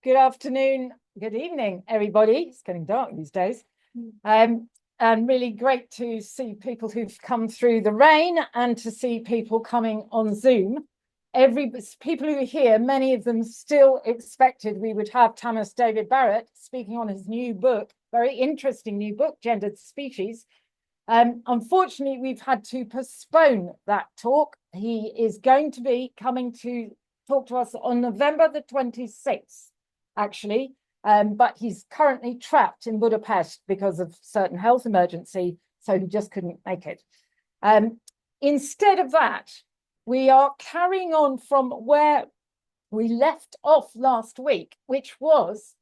Good afternoon, good evening, everybody. It's getting dark these days. And really great to see people who've come through the rain and to see people coming on Zoom. People who are here, many of them still expected we would have Thomas David Barrett speaking on his new book, very interesting new book, Gendered Species. Unfortunately, we've had to postpone that talk. He is going to be coming to talk to us on November the 26th, actually. But he's currently trapped in Budapest because of certain health emergency, so he just couldn't make it. Instead of that, we are carrying on from where we left off last week, which was,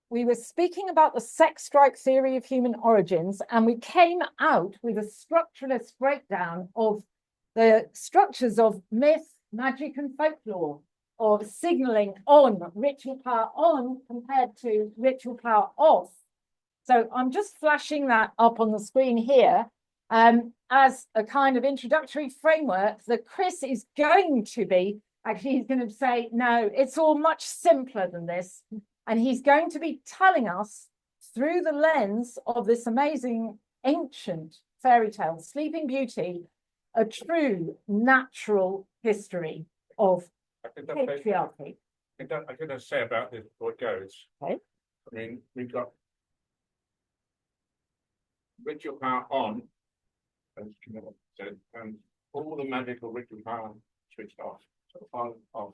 we were speaking about the sex strike theory of human origins, and we came out with a structuralist breakdown of the structures of myth, magic, and folklore, of signaling on, ritual power on compared to ritual power off. So I'm just flashing that up on the screen here as a kind of introductory framework that Chris is going to be, actually he's going to say, no, it's all much simpler than this. And he's going to be telling us through the lens of this amazing ancient fairy tale, Sleeping Beauty, a true natural history of patriarchy. I'm going to say about this before it goes. Okay. I mean, we've got ritual power on, as Camilla said, and all the magical ritual power switched off. So on, off.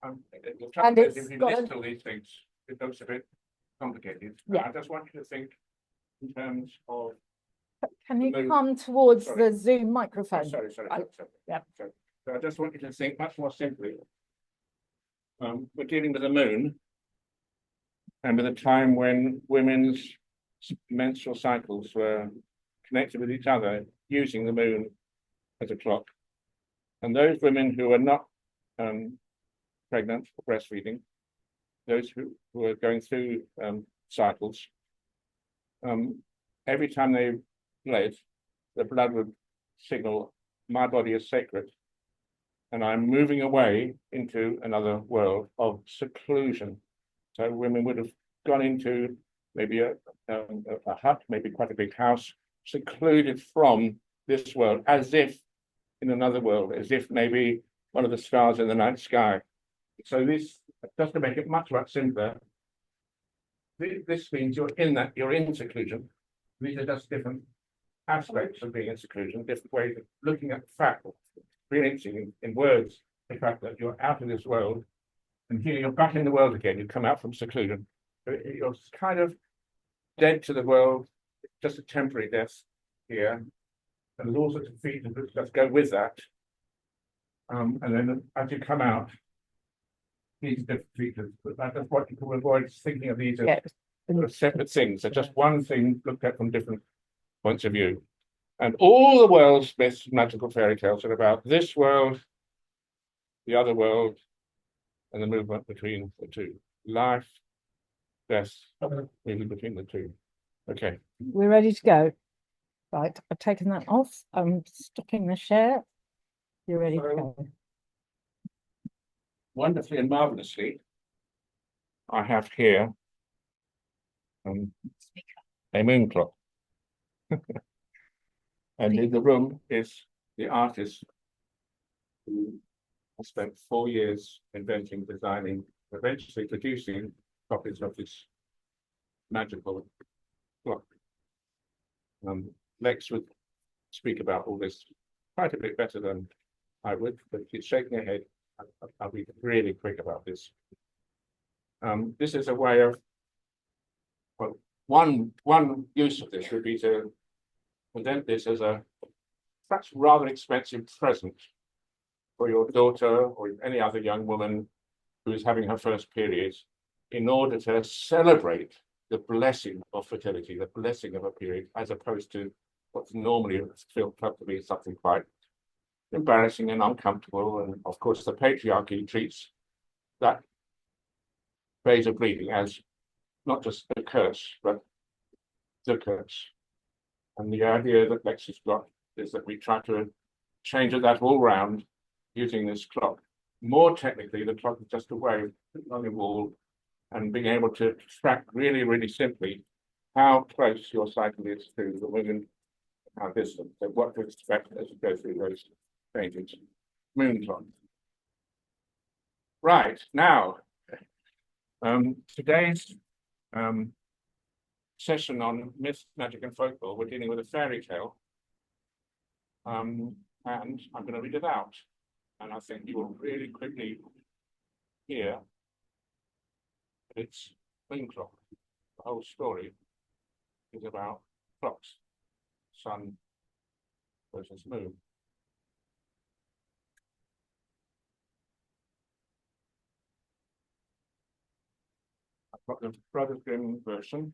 The trouble is, if you list all these things, it looks a bit complicated. Yeah. I just want you to think in terms of. Can you come towards the Zoom microphone? Oh, sorry. Yeah. So I just want you to think much more simply. We're dealing with the moon and with a time when women's menstrual cycles were connected with each other using the moon as a clock. And those women who are not pregnant or breastfeeding, those who are going through cycles, every time they bled, the blood would signal, my body is sacred. And I'm moving away into another world of seclusion. So women would have gone into maybe a hut, maybe quite a big house, secluded from this world, as if in another world, as if maybe one of the stars in the night sky. So this, just to make it much simpler, this means you're in seclusion. These are just different aspects of being in seclusion, different ways of looking at the fact, experiencing in words the fact that you're out of this world, and here you're back in the world again. You come out from seclusion. You're kind of dead to the world, just a temporary death here. And there's all sorts of features that just go with that. And then as you come out, these different features. But that's what you can avoid thinking of these as separate things. They're just one thing looked at from different points of view. And all the world's myths, magical fairy tales are about this world, the other world, and the movement between the two. Life, death, moving between the two. Okay. We're ready to go. Right, I've taken that off. I'm stopping the share. You're ready to go. Wonderfully and marvelously, I have here a moon clock. And in the room is the artist who spent 4 years inventing, designing, eventually producing copies of this magical clock. Lex would speak about all this quite a bit better than I would, but she's shaking her head. I'll be really quick about this. This is a way of, well, one use of this would be to present this as a perhaps rather expensive present for your daughter or any other young woman who is having her first period, in order to celebrate the blessing of fertility, the blessing of a period, as opposed to what's normally felt to be something quite embarrassing and uncomfortable. And of course, the patriarchy treats that phase of bleeding as not just a curse, but the curse. And the idea that Lex has got is that we try to change that all round using this clock More technically, the clock is just a way of putting on your wall and being able to track really, really simply how close your cycle is to the moon, how distant. So what to expect as you go through those changes. Moonclock. Right, now, today's session on myth, magic, and folklore, we're dealing with a fairy tale. And I'm going to read it out. And I think you will really quickly hear that it's Moonclock. The whole story is about clocks, sun versus moon. I've got the Brothers Grimm version.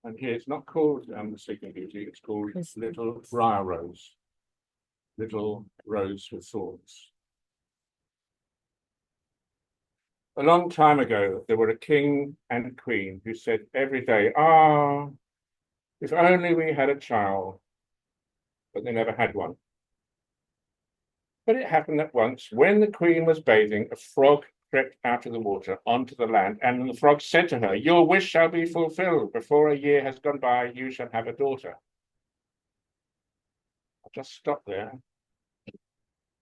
And here it's not called the Sleeping Beauty, it's called Little Briar Rose. Little Rose with Thorns. A long time ago, there were a king and queen who said every day, "Ah, if only we had a child," but they never had one. But it happened that once, when the queen was bathing, a frog crept out of the water onto the land, and the frog said to her, "Your wish shall be fulfilled. Before a year has gone by, you shall have a daughter." I'll just stop there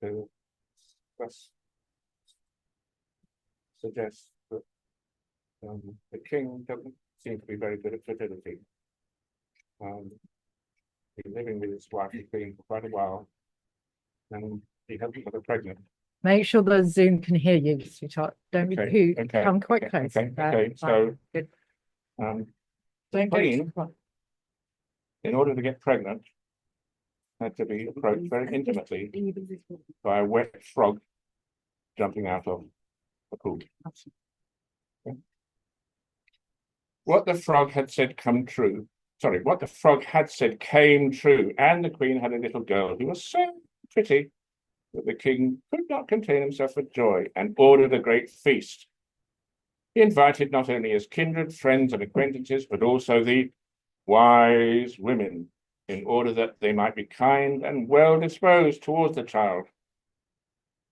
to just suggest that the king doesn't seem to be very good at fertility. He's living with his wife, the queen, for quite a while, and he hasn't got her pregnant. Make sure the Zoom can hear you, sweetheart. Don't be Okay, too, okay, come quite close. Okay, so good. the Don't go queen, too far. in order to get pregnant, had to be approached very intimately by a wet frog jumping out of a pool. Okay. What the frog had said come true. Sorry, what the frog had said came true, and the queen had a little girl who was so pretty that the king could not contain himself with joy and ordered a great feast. He invited not only his kindred, friends, and acquaintances, but also the wise women, in order that they might be kind and well disposed towards the child.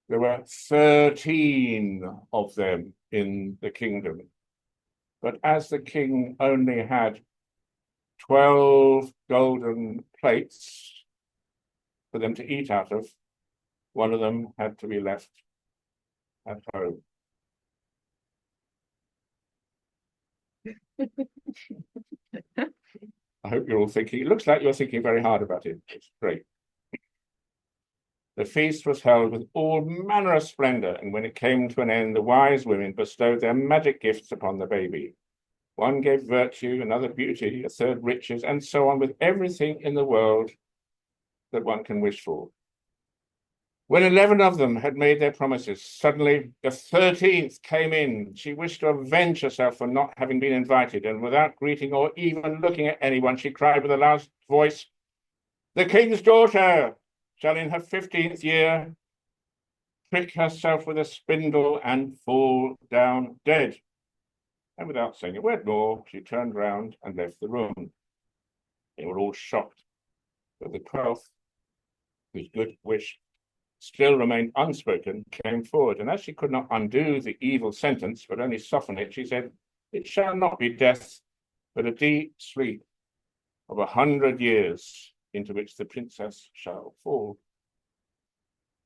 There were 13 of them in the kingdom, but as the king only had 12 golden plates for them to eat out of, one of them had to be left at home. I hope you're all thinking, it looks like you're thinking very hard about it. It's great. The feast was held with all manner of splendor, and when it came to an end, the wise women bestowed their magic gifts upon the baby. One gave virtue, another beauty, a third riches, and so on, with everything in the world that one can wish for. When 11 of them had made their promises, suddenly the 13th came in. She wished to avenge herself for not having been invited, and without greeting or even looking at anyone, she cried with a loud voice, "The king's daughter shall in her 15th year prick herself with a spindle and fall down dead." And without saying a word more, she turned round and left the room. They were all shocked, but the 12th, whose good wish still remained unspoken, came forward, and as she could not undo the evil sentence, but only soften it, she said, "It shall not be death, but a deep sleep of 100 years, into which the princess shall fall."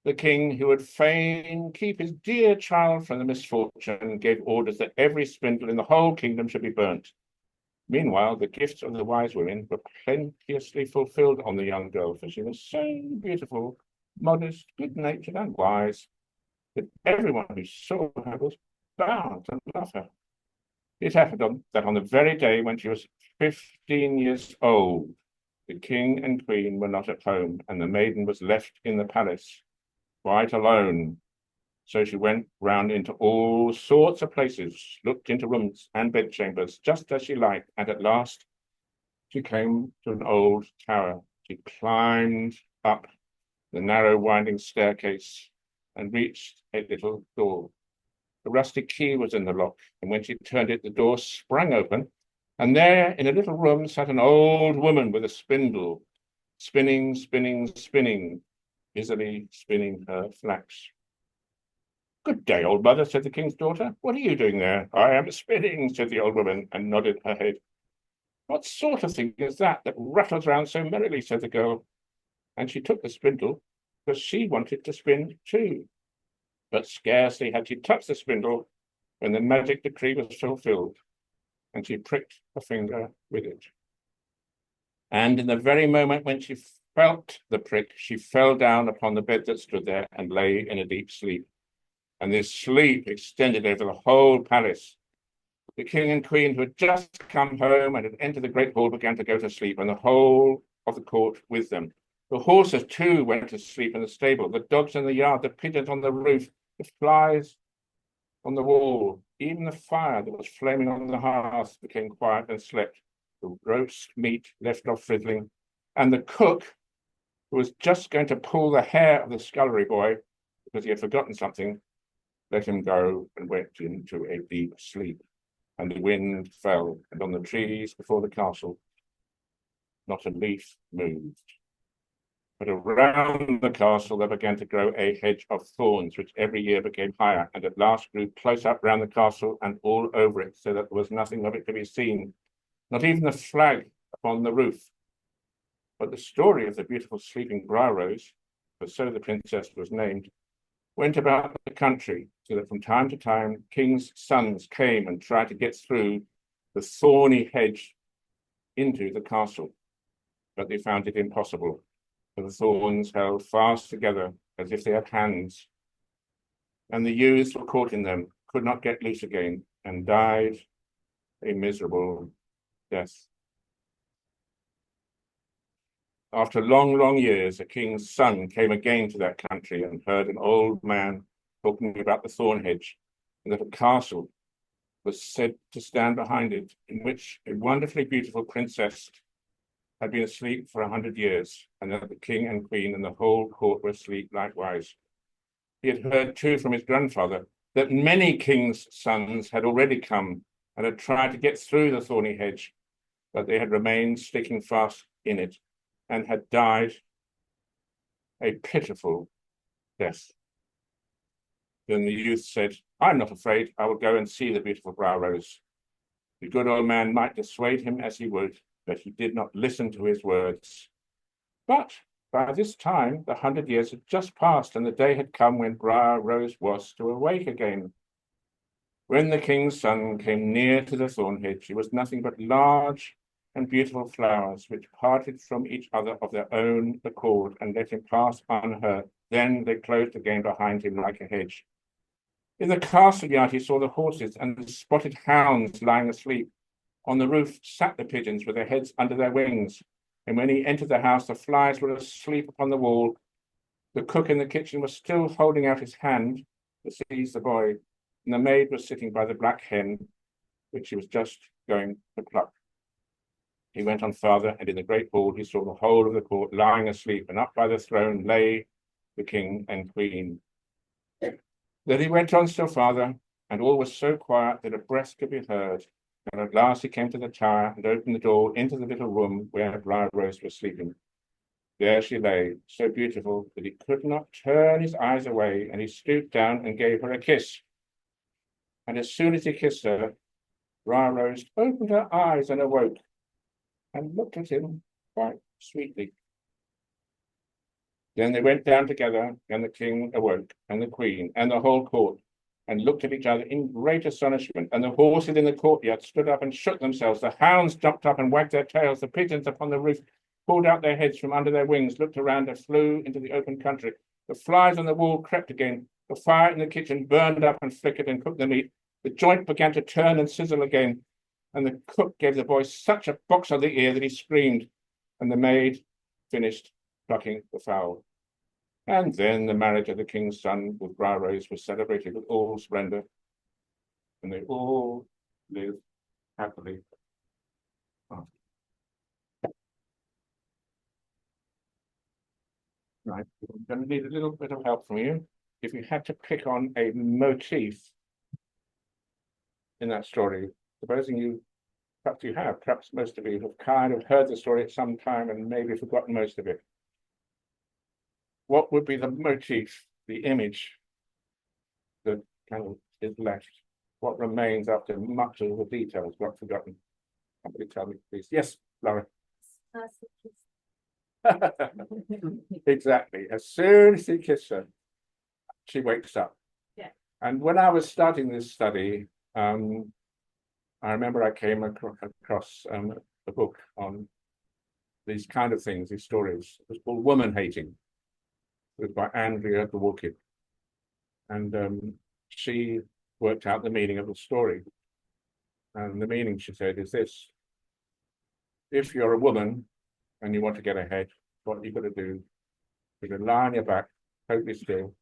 The king, who would fain keep his dear child from the misfortune, gave orders that every spindle in the whole kingdom should be burnt. Meanwhile, the gifts of the wise women were plenteously fulfilled on the young girl, for she was so beautiful, modest, good-natured, and wise, that everyone who saw her was bound to love her. It happened that on the very day when she was 15 years old, the king and queen were not at home, and the maiden was left in the palace, quite alone. So she went round into all sorts of places, looked into rooms and bedchambers, just as she liked, and at last she came to an old tower. She climbed up the narrow winding staircase and reached a little door. The rusty key was in the lock, and when she turned it, the door sprang open, and there in a little room sat an old woman with a spindle, spinning, spinning, spinning, busily spinning her flax. Good day, old mother, said the king's daughter. What are you doing there? I am spinning, said the old woman, and nodded her head. What sort of thing is that rattles round so merrily, said the girl. And she took the spindle, because she wanted to spin too. But scarcely had she touched the spindle when the magic decree was fulfilled, and she pricked her finger with it. And in the very moment when she felt the prick, she fell down upon the bed that stood there and lay in a deep sleep. And this sleep extended over the whole palace. The king and queen, who had just come home and had entered the great hall, began to go to sleep, and the whole of the court with them. The horses too went to sleep in the stable, the dogs in the yard, the pigeons on the roof, the flies on the wall, even the fire that was flaming on the hearth became quiet and slept. The roast meat left off fiddling, and the cook, who was just going to pull the hair of the scullery boy because he had forgotten something, let him go and went into a deep sleep. And the wind fell, and on the trees before the castle, not a leaf moved. But around the castle there began to grow a hedge of thorns, which every year became higher, and at last grew close up round the castle and all over it, so that there was nothing of it to be seen, not even the flag upon the roof. But the story of the beautiful sleeping briar rose, for so the princess was named, went about the country, so that from time to time kings' sons came and tried to get through the thorny hedge into the castle, but they found it impossible, for the thorns held fast together as if they had hands, and the youths were caught in them, could not get loose again, and died a miserable death. After long, long years, a king's son came again to that country and heard an old man talking about the thorn hedge, and that a castle was said to stand behind it, in which a wonderfully beautiful princess had been asleep for 100 years, and that the king and queen and the whole court were asleep likewise. He had heard too from his grandfather that many kings' sons had already come and had tried to get through the thorny hedge, but they had remained sticking fast in it, and had died a pitiful death. Then the youth said, I'm not afraid, I will go and see the beautiful briar rose. The good old man might dissuade him as he would, but he did not listen to his words. But by this time, the 100 years had just passed, and the day had come when briar rose was to awake again. When the king's son came near to the thorn hedge, it was nothing but large and beautiful flowers, which parted from each other of their own accord and let him pass unhurt. Then they closed again behind him like a hedge. In the castle yard he saw the horses and the spotted hounds lying asleep. On the roof sat the pigeons with their heads under their wings. And when he entered the house, the flies were asleep upon the wall. The cook in the kitchen was still holding out his hand to seize the boy, and the maid was sitting by the black hen, which she was just going to pluck. He went on farther, and in the great hall he saw the whole of the court lying asleep, and up by the throne lay the king and queen. Then he went on still farther, and all was so quiet that a breath could be heard. And at last he came to the tower and opened the door into the little room where Briar Rose was sleeping. There she lay, so beautiful that he could not turn his eyes away, and he stooped down and gave her a kiss. And as soon as he kissed her, Briar Rose opened her eyes and awoke, and looked at him quite sweetly. Then they went down together, and the king awoke, and the queen, and the whole court, and looked at each other in great astonishment. And the horses in the courtyard stood up and shook themselves. The hounds jumped up and wagged their tails. The pigeons upon the roof pulled out their heads from under their wings, looked around, and flew into the open country. The flies on the wall crept again. The fire in the kitchen burned up and flickered and cooked the meat. The joint began to turn and sizzle again. And the cook gave the boy such a box on the ear that he screamed. And the maid finished plucking the fowl. And then the marriage of the king's son with Briar Rose was celebrated with all splendor, and they all lived happily after. Right, I'm going to need a little bit of help from you. If you had to pick on a motif in that story, supposing you, perhaps most of you have kind of heard the story at some time and maybe forgotten most of it. What would be the motif, the image that kind of is left? What remains after much of the details got forgotten? Somebody tell me, please. Yes, Laura. Exactly. As soon as he kissed her, she wakes up. Yeah. And when I was starting this study, I remember I came across a book on these kind of things, these stories. It was called Woman Hating. It was by Andrea Dworkin. And she worked out the meaning of the story. And the meaning, she said, is this. If you're a woman and you want to get ahead, what you've got to do is to lie on your back, totally still,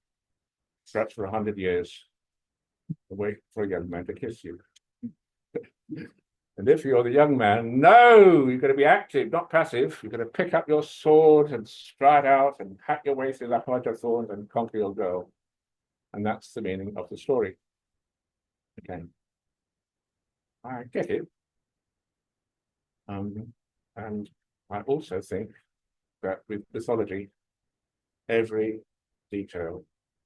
stretch for 100 years, and wait for a young man to kiss you. And if you're the young man, no, you've got to be active, not passive. You've got to pick up your sword and stride out and hack your way through the hedge of thorns and conquer your girl. And that's the meaning of the story. Okay. I get it. And I also think that with mythology, every detail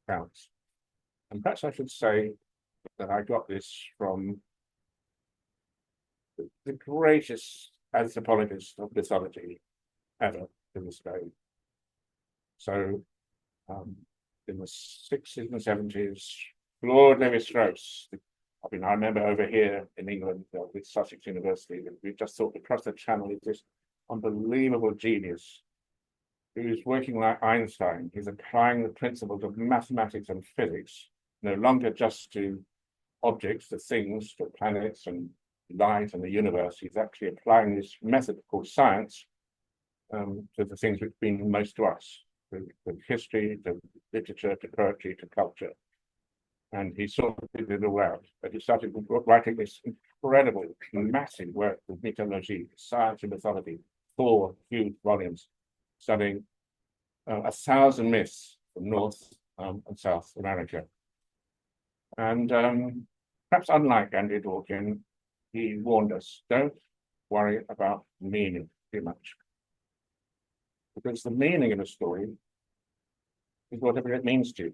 counts. And perhaps I should say that I got this from the greatest anthropologist of mythology ever to this day. So in the 60s and 70s, Lord Lévi-Strauss, I mean, I remember over here in England with Sussex University, we just thought across the channel is this unbelievable genius who's working like Einstein. He's applying the principles of mathematics and physics, no longer just to objects, to things, to planets and light and the universe. He's actually applying this method called science to the things which mean most to us, to history, to literature, to poetry, to culture. And he sort of did it all out. But he started writing this incredible, massive work of mythology, science and mythology, 4 huge volumes, studying 1,000 myths from North and South America. And perhaps unlike Andy Dworkin, he warned us, don't worry about meaning too much. Because the meaning of a story is whatever it means to you.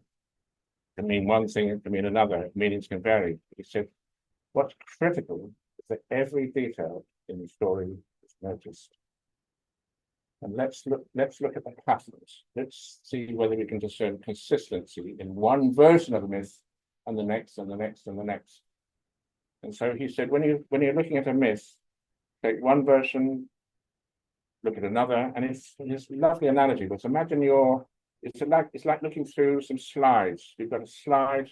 It can mean one thing, it can mean another. Meanings can vary. He said, what's critical is that every detail in the story is noticed. And let's look at the patterns. Let's see whether we can discern consistency in one version of a myth and the next and the next and the next. And so he said, when you're looking at a myth, take one version, look at another, and it's a lovely analogy. But imagine it's like looking through some slides. You've got a slide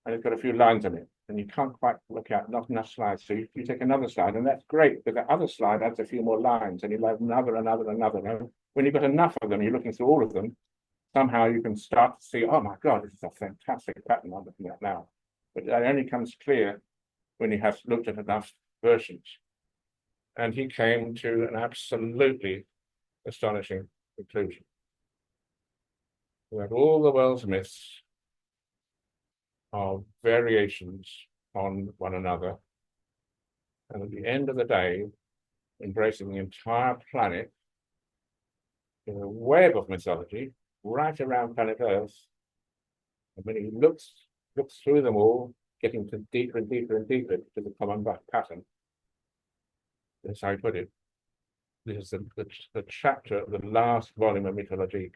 and it's got a few lines on it, and you can't quite look at not enough slides. So you take another slide, and that's great, but the other slide adds a few more lines, and you like another. Now, when you've got enough of them, you're looking through all of them, somehow you can start to see, oh my God, this is a fantastic pattern I'm looking at now. But that only comes clear when you have looked at enough versions. And he came to an absolutely astonishing conclusion. That all the world's myths are variations on one another. And at the end of the day, embracing the entire planet in a web of mythology right around planet Earth. And when he looks through them all, getting to deeper and deeper and deeper to the common pattern. That's how I put it. This is the chapter of the last volume of mythology.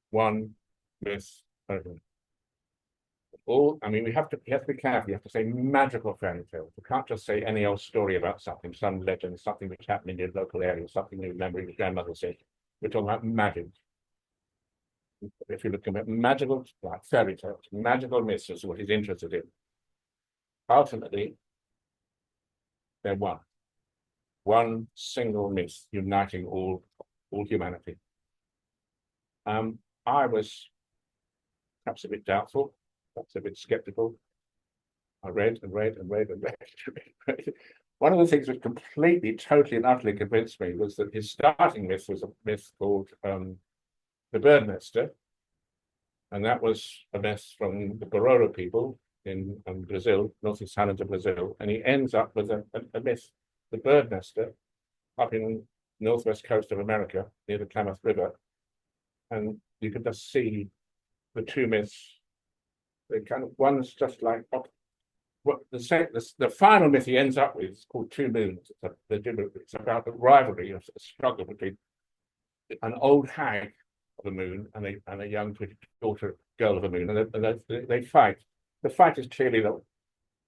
One myth over. All, I mean, we have to be careful. You have to say magical fairy tales. You can't just say any old story about something, some legend, something which happened in your local area, something you remember your grandmother said. We're talking about magic. If you're looking at magical, like fairy tales, magical myths is what he's interested in. Ultimately, they're one single myth uniting all humanity. I was perhaps a bit doubtful, perhaps a bit skeptical. I read and read. One of the things which completely, totally and utterly convinced me was that his starting myth was a myth called the bird nester. And that was a myth from the Bororo people in Brazil, northeast highlands of Brazil. And he ends up with a myth, the bird nester, up in northwest coast of America, near the Klamath River. And you can just see the two myths They kind of one's just like what the final myth he ends up with is called Two Moons. It's about the rivalry of a struggle between an old hag of the moon and a young pretty girl of the moon, and they fight. The fight is clearly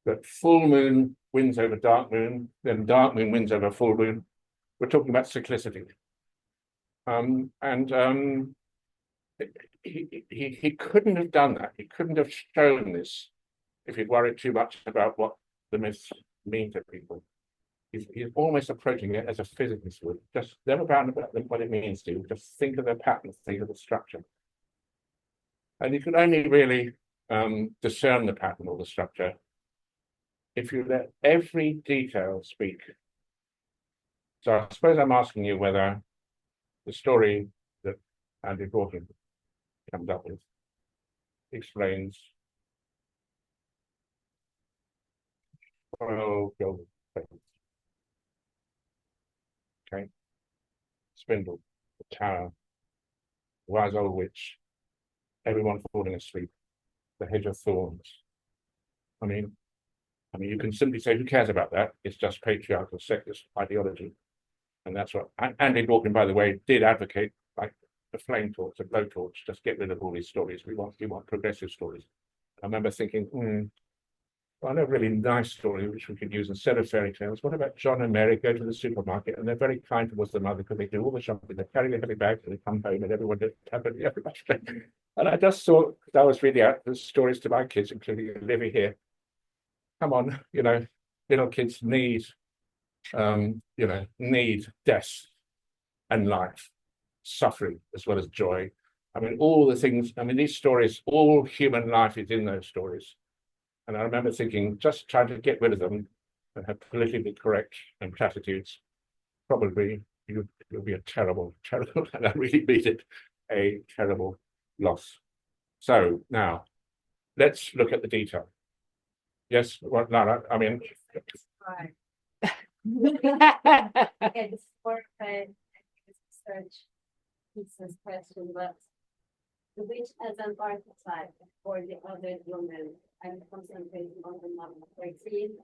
that full moon wins over dark moon, then dark moon wins over full moon. We're talking about cyclicity. He couldn't have done that. He couldn't have shown this if he'd worried too much about what the myths mean to people. He's almost approaching it as a physicist would. Just never about what it means to you. Just think of the pattern, think of the structure. And you can only really discern the pattern or the structure if you let every detail speak. So I suppose I'm asking you whether the story that Andy Gorton comes up with explains 12 golden places. Okay. Spindle, the tower, the wise old witch, everyone falling asleep, the hedge of thorns. I mean, you can simply say, who cares about that? It's just patriarchal sexist ideology. And that's what Andy Dworkin, by the way, did advocate, like the flame torch, the blowtorch, just get rid of all these stories. We want progressive stories. I remember thinking, well, I know a really nice story which we could use instead of fairy tales. What about John and Mary go to the supermarket and they're very kind towards their mother because they do all the shopping, they carry their heavy bags and they come home and everyone does happily everybody. And I just thought, I was reading out the stories to my kids, including Livy here. Come on, little kids need death and life, suffering as well as joy. I mean, all the things, these stories, all human life is in those stories. And I remember thinking, just trying to get rid of them and have politically correct and platitudes, probably it would be a terrible, and I really mean it, a terrible loss. So now, let's look at the detail. Yes, well, Lara, Right. Okay, this work research pieces question, but the witch as an archetype for the other woman, I'm concentrating on the number 13,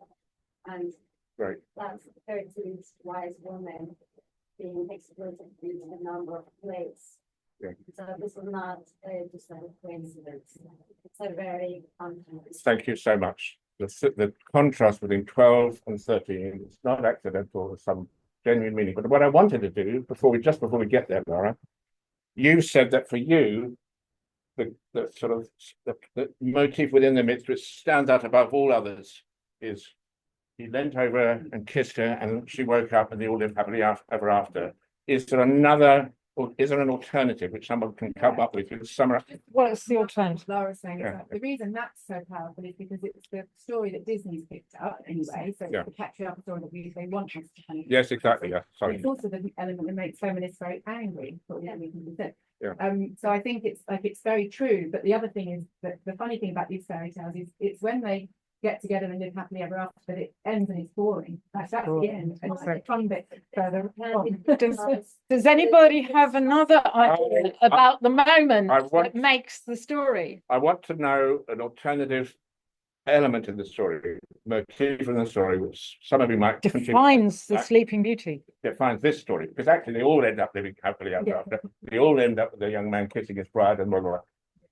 and right. that's 13th wise woman being exploited with a number of plagues. Yeah. So this is not just a coincidence. It's a very complex. Thank you so much. The contrast between 12 and 13 is not accidental, there's some genuine meaning. But what I wanted to do before we get there, Laura, you said that for you, the motif within the myth which stands out above all others is he leant over and kissed her and she woke up and they all lived happily ever after. Is there an alternative which someone can come up with? What's the alternative? Laura's saying Yeah. the reason that's so powerful is because it's the story that Disney's picked up anyway. So Yeah. it's the patriarchal story that they want us to kind of. Yes, exactly. Yeah, sorry. It's also the element that makes feminists very angry. Yeah. So I think it's very true. But the other thing is that the funny thing about these fairy tales is it's when they get together and live happily ever after, but it ends and it's boring. That's the end. And it's the fun bit further on. Does anybody have another idea about the moment that makes the story? I want to know an alternative element in the story, motif in the story, which some of you might defines the Sleeping Beauty. Defines this story, because actually they all end up living happily ever after. They all end up with the young man kissing his bride and blah, blah,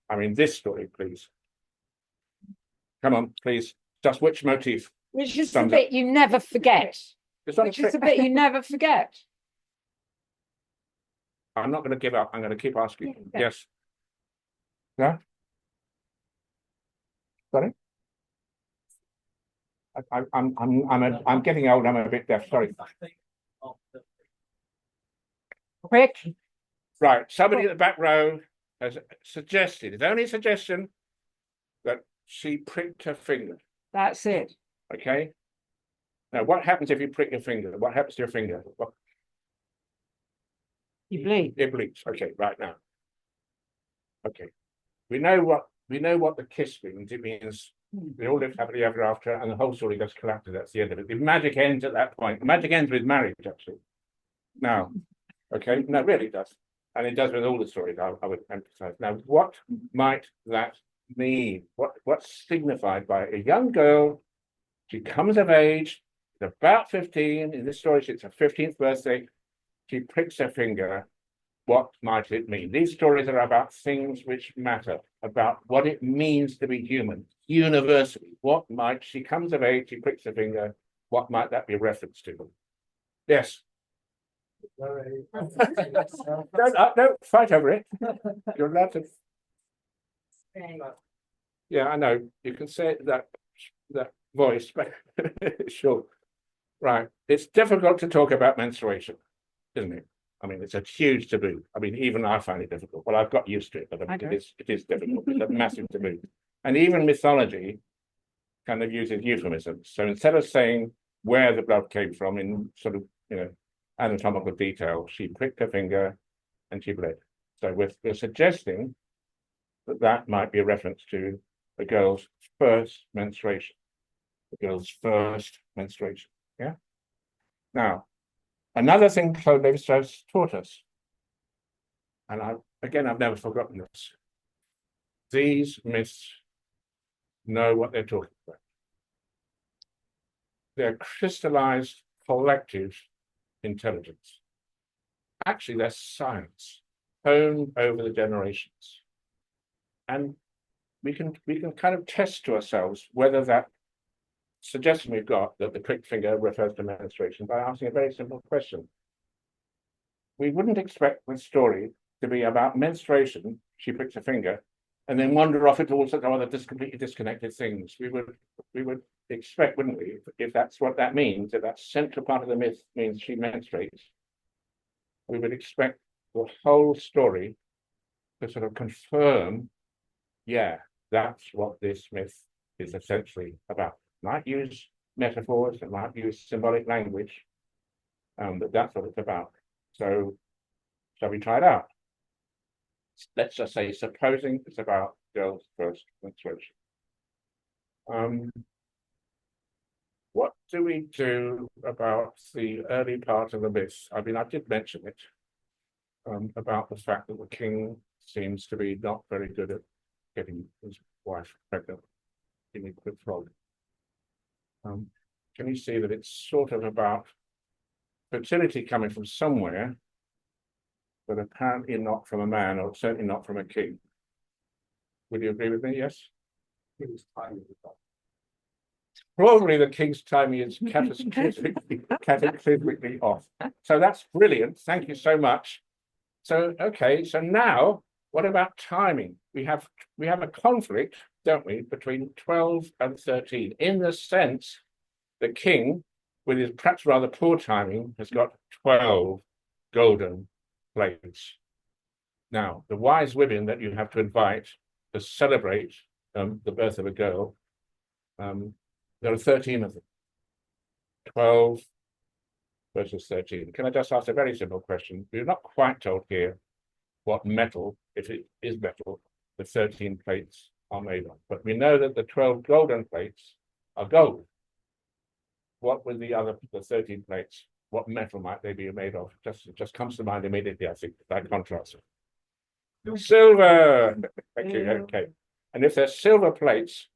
blah. This story, please. Come on, please. Just which motif? Which is the bit you never forget. Which is the bit you never forget. I'm not going to give up. I'm going to keep asking. Yeah. Yes. Yeah. Sorry. I'm getting old. I'm a bit deaf. Sorry. Quick. Right. Somebody at the back row has suggested. It's only a suggestion that she pricked her finger. That's it. Okay. Now, what happens if you prick your finger? What happens to your finger? You bleed. It bleeds. Okay. Right now. Okay. We know what the kiss means. It means they all live happily ever after, and the whole story just collapses. That's the end of it. The magic ends at that point. The magic ends with marriage, actually. Now, okay, no, really it does, and it does with all the stories. I would emphasize. Now, what might that mean? What's signified by a young girl? She comes of age, about 15. In this story, it's her 15th birthday. She pricks her finger. What might it mean? These stories are about things which matter, about what it means to be human, universally. What might, she comes of age, she pricks her finger. What might that be a reference to? Yes. Don't fight over it. You're allowed to. Yeah, I know. You can say it that voice, but sure. Right. It's difficult to talk about menstruation, isn't it? I mean, it's a huge taboo. I mean, even I find it difficult. Well, I've got used to it, but it is difficult. It's a massive taboo. And even mythology kind of uses euphemisms. So instead of saying where the blood came from in sort of, anatomical detail, she pricked her finger and she bled. So we're suggesting that might be a reference to the girl's first menstruation. The girl's first menstruation. Yeah. Now, another thing Claude Lévi-Strauss taught us, and I've never forgotten this. These myths know what they're talking about. They're crystallized collective intelligence. Actually, they're science honed over the generations. And we can kind of test to ourselves whether that suggestion we've got that the prick finger refers to menstruation by asking a very simple question. We wouldn't expect the story to be about menstruation, she pricks her finger, and then wander off into all sorts of other completely disconnected things. We would expect, wouldn't we, if that's what that means, if that central part of the myth means she menstruates, we would expect the whole story to sort of confirm, yeah, that's what this myth is essentially about. Might use metaphors, it might use symbolic language, but that's what it's about. So shall we try it out? Let's just say, supposing it's about girls' first menstruation. What do we do about the early part of the myth? I mean, I did mention it, about the fact that the king seems to be not very good at getting his wife pregnant in a quick frog. Can you see that it's sort of about fertility coming from somewhere, but apparently not from a man, or certainly not from a king? Would you agree with me? Yes? Probably the king's timing is cataclysmically off. So that's brilliant. Thank you so much. So, okay, so now what about timing? We have a conflict, don't we, between 12 and 13, in the sense the king, with his perhaps rather poor timing, has got 12 golden plates. Now, the wise women that you have to invite to celebrate the birth of a girl, there are 13 of them. 12 versus 13. Can I just ask a very simple question? We're not quite told here what metal, if it is metal, the 13 plates are made of. But we know that the 12 golden plates are gold. What were the 13 plates? What metal might they be made of? Just comes to mind immediately, I think, by contrast. Silver. Thank you. Okay. And if they're silver plates,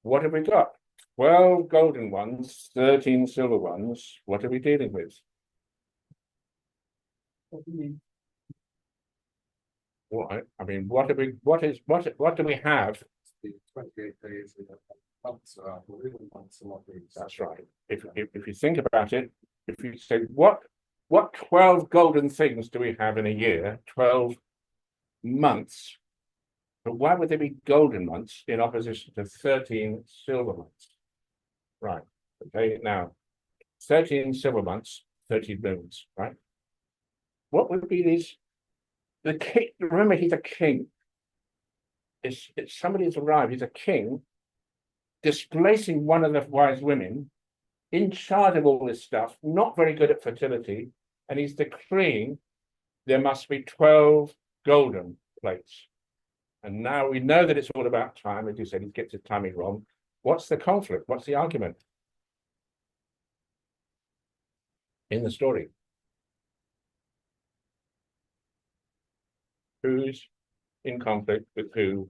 what have we got? 12 golden ones, 13 silver ones. What are we dealing with? What I mean, what do we have? 28 days in a month, months. That's right. If you think about it, if you say what 12 golden things do we have in a year? 12 months. But why would there be golden months in opposition to 13 silver months? Right. Okay. Now, 13 silver months, 13 moons. Right. What would be these? The king. Remember, he's a king. It's somebody has arrived. He's a king, displacing one of the wise women, in charge of all this stuff, not very good at fertility, and he's decreeing there must be 12 golden plates. And now we know that it's all about time. As you said, he gets his timing wrong. What's the conflict? What's the argument in the story? Who's in conflict with who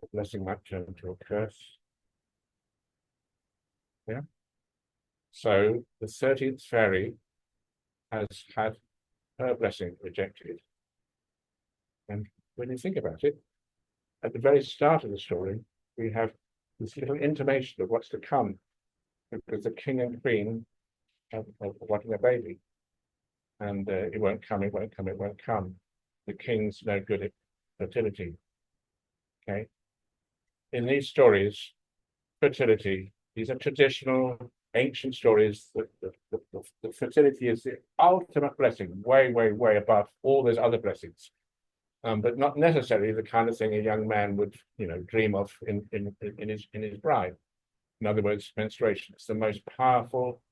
the blessing might turn into a curse. Yeah. So the 13th fairy has had her blessing rejected. And when you think about it, at the very start of the story, we have this little intimation of what's to come, because the king and queen are wanting a baby. And it won't come, it won't come, it won't come. The king's no good at fertility. Okay. In these stories, fertility, these are traditional, ancient stories. The fertility is the ultimate blessing, way, way, way above all those other blessings. But not necessarily the kind of thing a young man would, dream of in his bride. In other words, menstruation. It's the most powerful,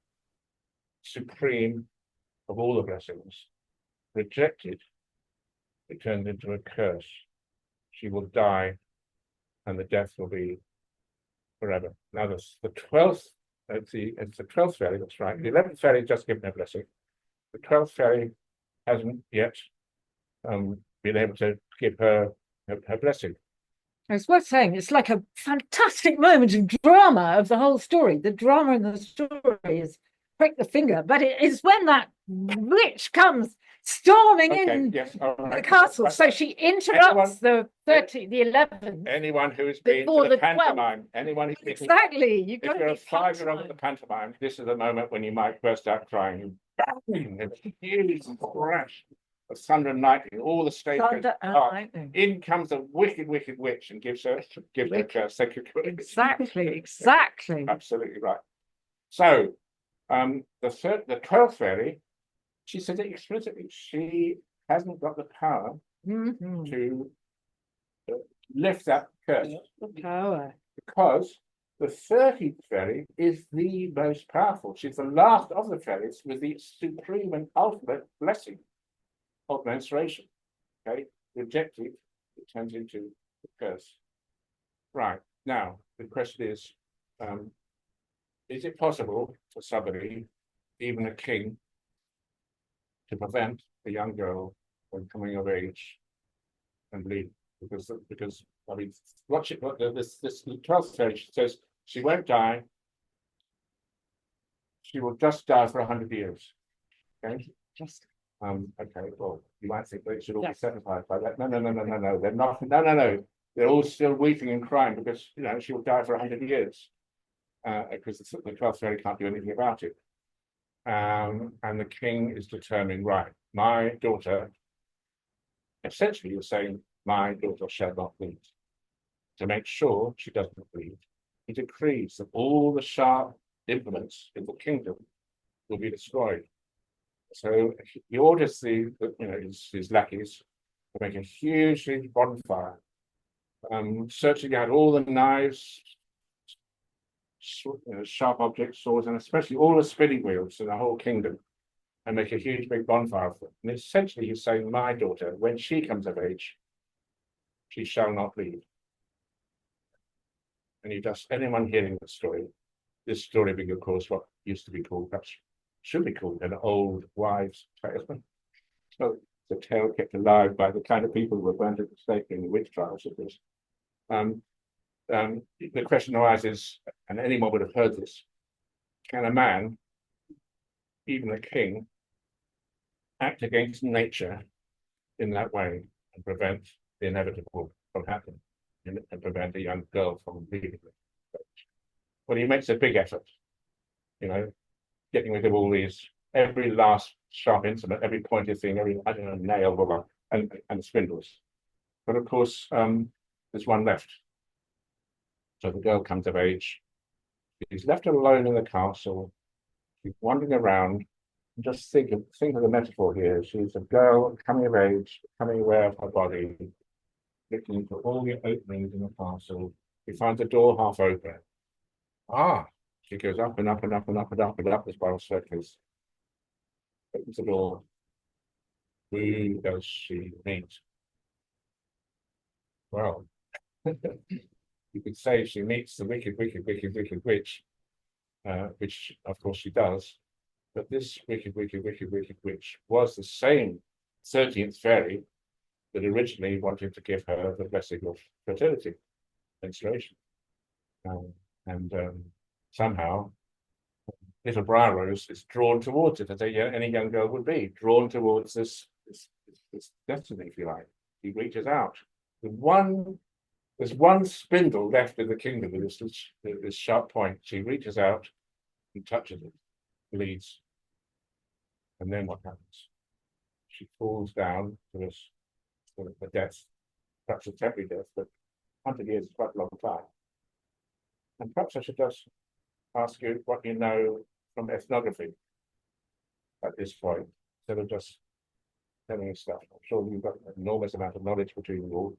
supreme of all the blessings. Rejected, it turns into a curse. She will die, and the death will be forever. Now, the 12th, it's the 12th fairy, that's right. The 11th fairy has just given her blessing. The 12th fairy hasn't yet been able to give her blessing. It's worth saying, it's like a fantastic moment of drama of the whole story. The drama in the story is prick the finger, but it is when that witch comes storming in the castle. So she interrupts the 11th. Anyone who's been before to the the 12th. pantomime, anyone who's been Exactly. You've if got you're to a be 5-year-old at pantomime. the pantomime, this is the moment when you might burst out crying. Bang! There's a huge crash of thunder and lightning. All the stage goes Thunder and dark. lightning. In comes a wicked, wicked witch and gives her a sacred courage. Exactly. Absolutely right. So, the 12th fairy, she says it explicitly. She hasn't got the power Mhm. to lift that curse. The power. Because the 13th fairy is the most powerful. She's the last of the fairies with the supreme and ultimate blessing of menstruation. Okay, rejected, it turns into a curse. Right, now, the question is it possible for somebody, even a king, to prevent a young girl from coming of age and bleeding? Because I mean, this 12th fairy says she won't die. She will just die for 100 years. Okay. Just Okay. Well, you might think they should all be Yes. satisfied by that. No. They're not. No. They're all still weeping and crying because she will die for 100 years. Because the 12th fairy can't do anything about it. And the king is determined. Right, my daughter. Essentially, you're saying my daughter shall not bleed. To make sure she doesn't bleed, he decrees that all the sharp implements in the kingdom will be destroyed. So he orders his lackeys to make a huge bonfire, searching out all the knives, sharp objects, swords, and especially all the spinning wheels in the whole kingdom, and make a huge big bonfire of them. And essentially, he's saying, my daughter, when she comes of age, she shall not bleed. And anyone hearing this story being, of course, what used to be called, perhaps should be called, an old wives' tale. So the tale kept alive by the kind of people who were burnt at the stake in the witch trials of this. The question arises, and anyone would have heard this: can a man, even a king, act against nature in that way and prevent the inevitable from happening, and prevent a young girl from bleeding? Well, he makes a big effort, getting rid of all these, every last sharp instrument, every pointed thing, every nail, and spindles. But of course, there's one left. So the girl comes of age. She's left alone in the castle. She's wandering around. Just think of the metaphor here. She's a girl coming of age, becoming aware of her body, looking into all the openings in the castle. She finds a door half open. She goes up and up and up and up and up and up the spiral staircase. Opens the door. Who does she meet? Well, you could say she meets the wicked witch, which of course she does. But this wicked witch was the same 13th fairy that originally wanted to give her the blessing of fertility. menstruation. And somehow little Briar Rose is drawn towards it, as any young girl would be, drawn towards this destiny, if you like. He reaches out. There's one spindle left in the kingdom with this sharp point. She reaches out and touches it, bleeds. And then what happens? She falls down to this a death, perhaps a temporary death, but 100 years is quite a long time. And perhaps I should just ask you what you know from ethnography at this point, instead of just telling you stuff. I'm sure you've got an enormous amount of knowledge between you all.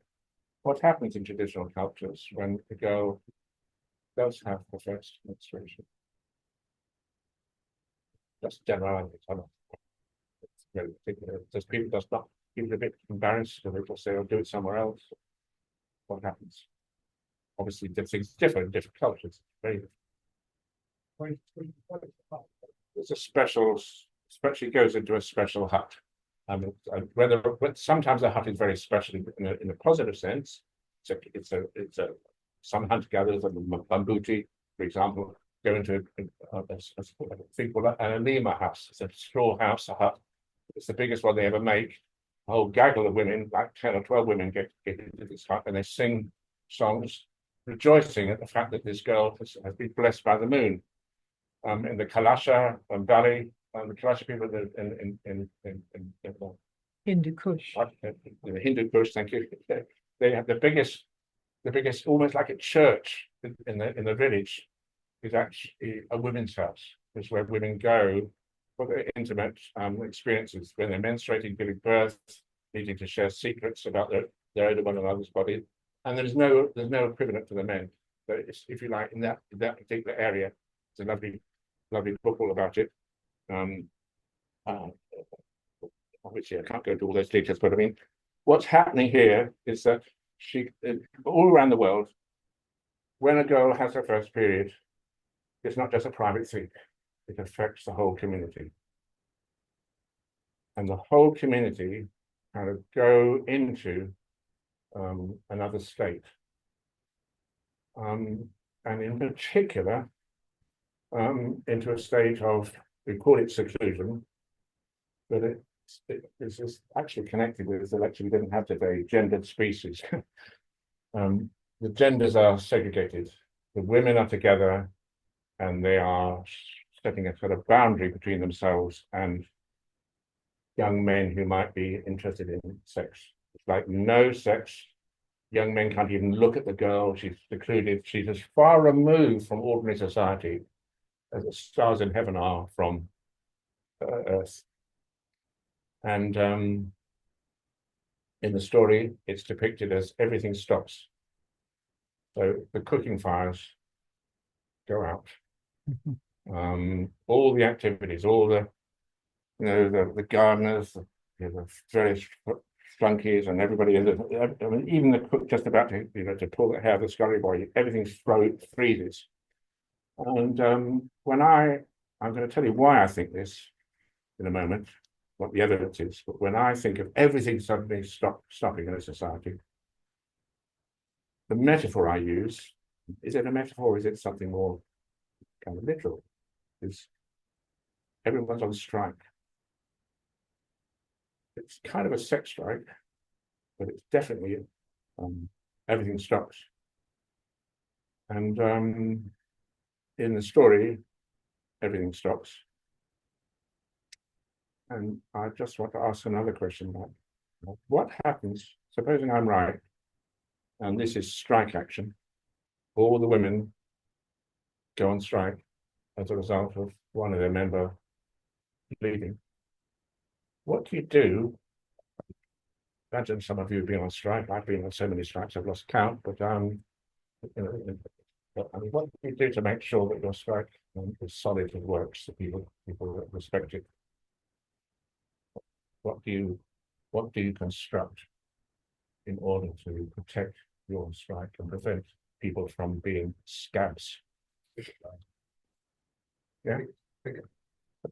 What happens in traditional cultures when the girl does have her first menstruation? Just generalities, I know. It's very particular. Does people not people a bit embarrassed, or they just say, "I'll do it somewhere else"? What happens? Obviously, things differ in different cultures. Very different. It's a special, especially goes into a special hut. Whether sometimes a hut is very special in a positive sense. It's a some hunter gatherers and Bambuti, for example, go into a thing called an Alima house. It's a straw house, a hut. It's the biggest one they ever make. A whole gaggle of women, like 10 or 12 women, get into this hut and they sing songs, rejoicing at the fact that this girl has been blessed by the moon. In the Kalasha Valley, the Kalasha people in Hindu Kush. The Hindu Kush, thank you. They have the biggest, almost like a church in the village, is actually a women's house. It's where women go for their intimate experiences when they're menstruating, giving birth, needing to share secrets about their own and one another's body. And there's no equivalent for the men. So it's, if you like, in that particular area, it's a lovely book all about it. Obviously, I can't go into all those details, but I mean, what's happening here is that all around the world, when a girl has her first period, it's not just a private thing. It affects the whole community. And the whole community kind of go into another state. And in particular, into a state of, we call it seclusion, but it's actually connected with the lecture we didn't have today, gendered species. The genders are segregated. The women are together and they are setting a sort of boundary between themselves and young men who might be interested in sex. It's like no sex. Young men can't even look at the girl. She's secluded. She's as far removed from ordinary society as the stars in heaven are from Earth. And in the story, it's depicted as everything stops. So the cooking fires go out. All the activities, all the, the gardeners, the various flunkies and everybody, I mean, even the cook just about to pull the hair of the scullery boy, everything freezes. And when I'm going to tell you why I think this in a moment, what the evidence is, but when I think of everything suddenly stopping in a society, the metaphor I use, is it a metaphor or is it something more kind of literal? Is everyone's on strike. It's kind of a sex strike, but it's definitely everything stops. And in the story, everything stops. And I just want to ask another question about what happens, supposing I'm right, and this is strike action, all the women go on strike as a result of one of their member leaving. What do you do? Imagine some of you have been on strike. I've been on so many strikes, I've lost count, but I mean, what do you do to make sure that your strike is solid and works, that people respect it? What do you construct in order to protect your strike and prevent people from being scabs? Yeah, the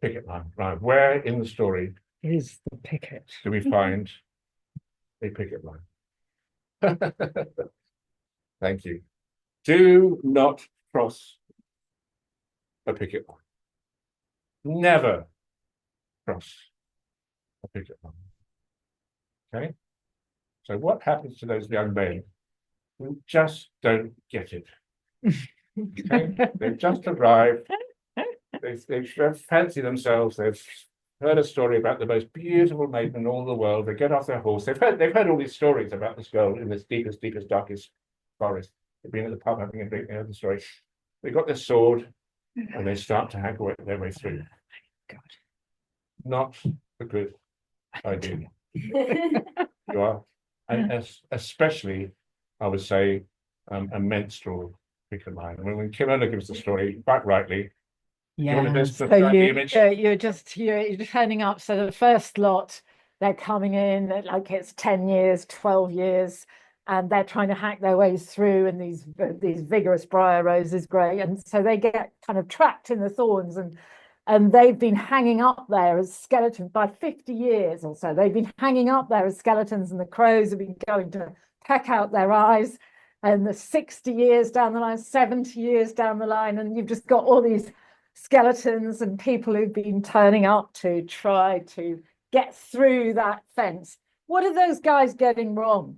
picket line. Right, where in the story Is the picket? do we find a picket line? Thank you. Do not cross a picket line. Never cross a picket line. Okay? So what happens to those young men who just don't get it? Okay? They've just arrived. They fancy themselves. They've heard a story about the most beautiful maiden in all the world. They get off their horse. They've heard all these stories about this girl in this deepest, darkest forest. They've been at the pub having a drink. They heard the story. They got their sword and they start to hack away their way through. God. Not a good idea. You are, and especially, I would say, a menstrual picket line. I mean, when Kimona gives the story, quite rightly, Yeah, wanna just so describe the image? you're turning up. So the first lot, they're coming in like it's 10 years, 12 years, and they're trying to hack their ways through, and these vigorous briar roses grow, and so they get kind of trapped in the thorns, and they've been hanging up there as skeletons by 50 years or so. They've been hanging up there as skeletons, and the crows have been going to peck out their eyes. And the 60 years down the line, 70 years down the line, and you've just got all these skeletons and people who've been turning up to try to get through that fence. What are those guys getting wrong?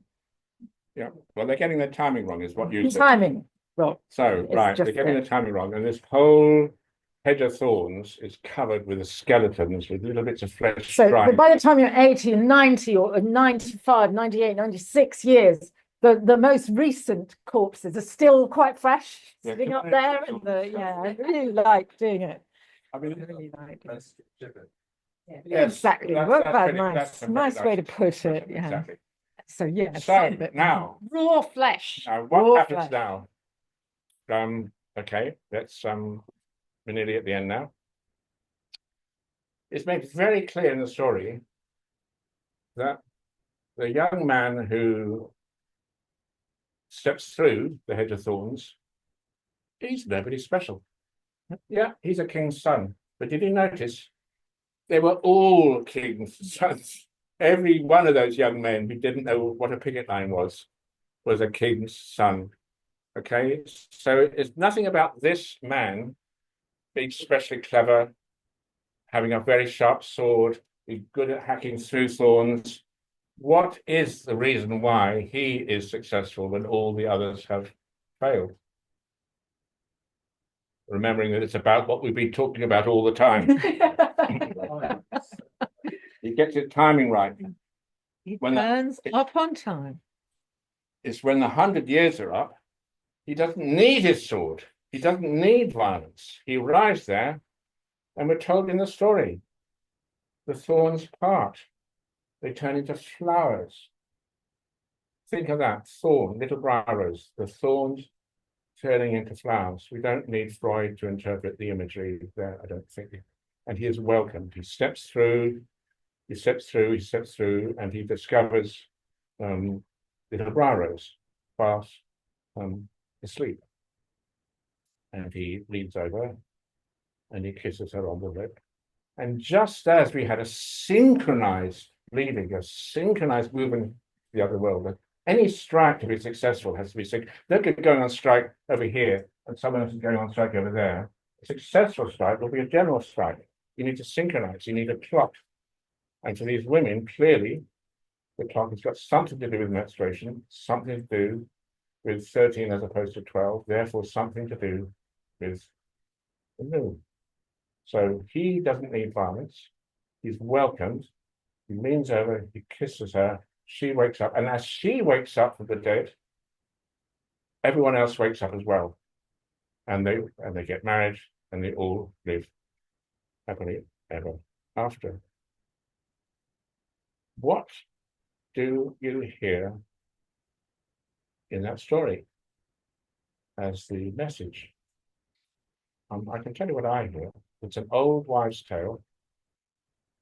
Yeah, well, they're getting their timing wrong, is what you said. Timing wrong. So, It's right, just they're getting it. the timing wrong, and this whole hedge of thorns is covered with the skeletons with little bits of flesh So drying. but by the time you're 80 and 90 or 95, 98, 96 years, the most recent corpses are still quite fresh, Yeah, sitting up can there. I- And yeah, I really like doing it. I I mean, really like it. Let's chip it. yes, Exactly. that's- What that's about really- that's a very nice way to nice put it. expression, Yeah. Exactly. So yeah. So, some of it- now- raw flesh. Now, what raw happens flesh. now? Okay, let's we're nearly at the end now. It's made very clear in the story that the young man who steps through the hedge of thorns, he's nobody special. Yeah, he's a king's son. But did you notice they were all king's sons? Every one of those young men who didn't know what a picket line was a king's son. Okay, so it's nothing about this man being especially clever, having a very sharp sword, being good at hacking through thorns. What is the reason why he is successful when all the others have failed? Remembering that it's about what we've been talking about all the time. He gets his timing right. He When that- turns up on time. It's when the 100 years are up, he doesn't need his sword. He doesn't need violence. He arrives there, and we're told in the story, the thorns part. They turn into flowers. Think of that, thorn, little briar rose, the thorns turning into flowers. We don't need Freud to interpret the imagery there, I don't think. And he is welcomed. He steps through, and he discovers little briar rose fast asleep. And he leans over and he kisses her on the lip. And just as we had a synchronized leaving, a synchronized movement to the other world, any strike to be successful has to be synchronized. They're going on strike over here, and someone else is going on strike over there. A successful strike will be a general strike. You need to synchronize, you need a clock. And for these women, clearly, the clock has got something to do with menstruation, something to do with 13 as opposed to 12, therefore something to do with the moon. So he doesn't need violence. He's welcomed. He leans over, he kisses her, she wakes up. And as she wakes up from the dead, everyone else wakes up as well. And they get married and they all live happily ever after. What do you hear in that story as the message? I can tell you what I hear. It's an old wives' tale.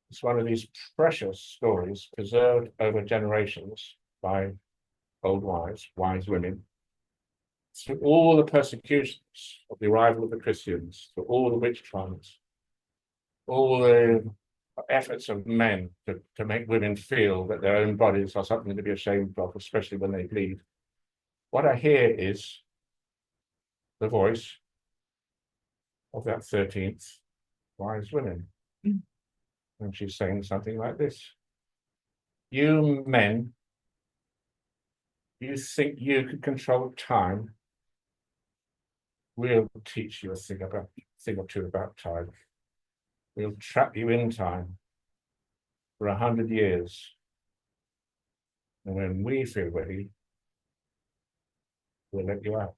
It's one of these precious stories preserved over generations by old wives, wise women, through all the persecutions of the arrival of the Christians, through all the witch trials, all the efforts of men to make women feel that their own bodies are something to be ashamed of, especially when they bleed. What I hear is the voice of that 13th wise woman. And she's saying something like this. You men, you think you can control time? We'll teach you a thing or two about time. We'll trap you in time for 100 years. And when we feel ready, we'll let you out.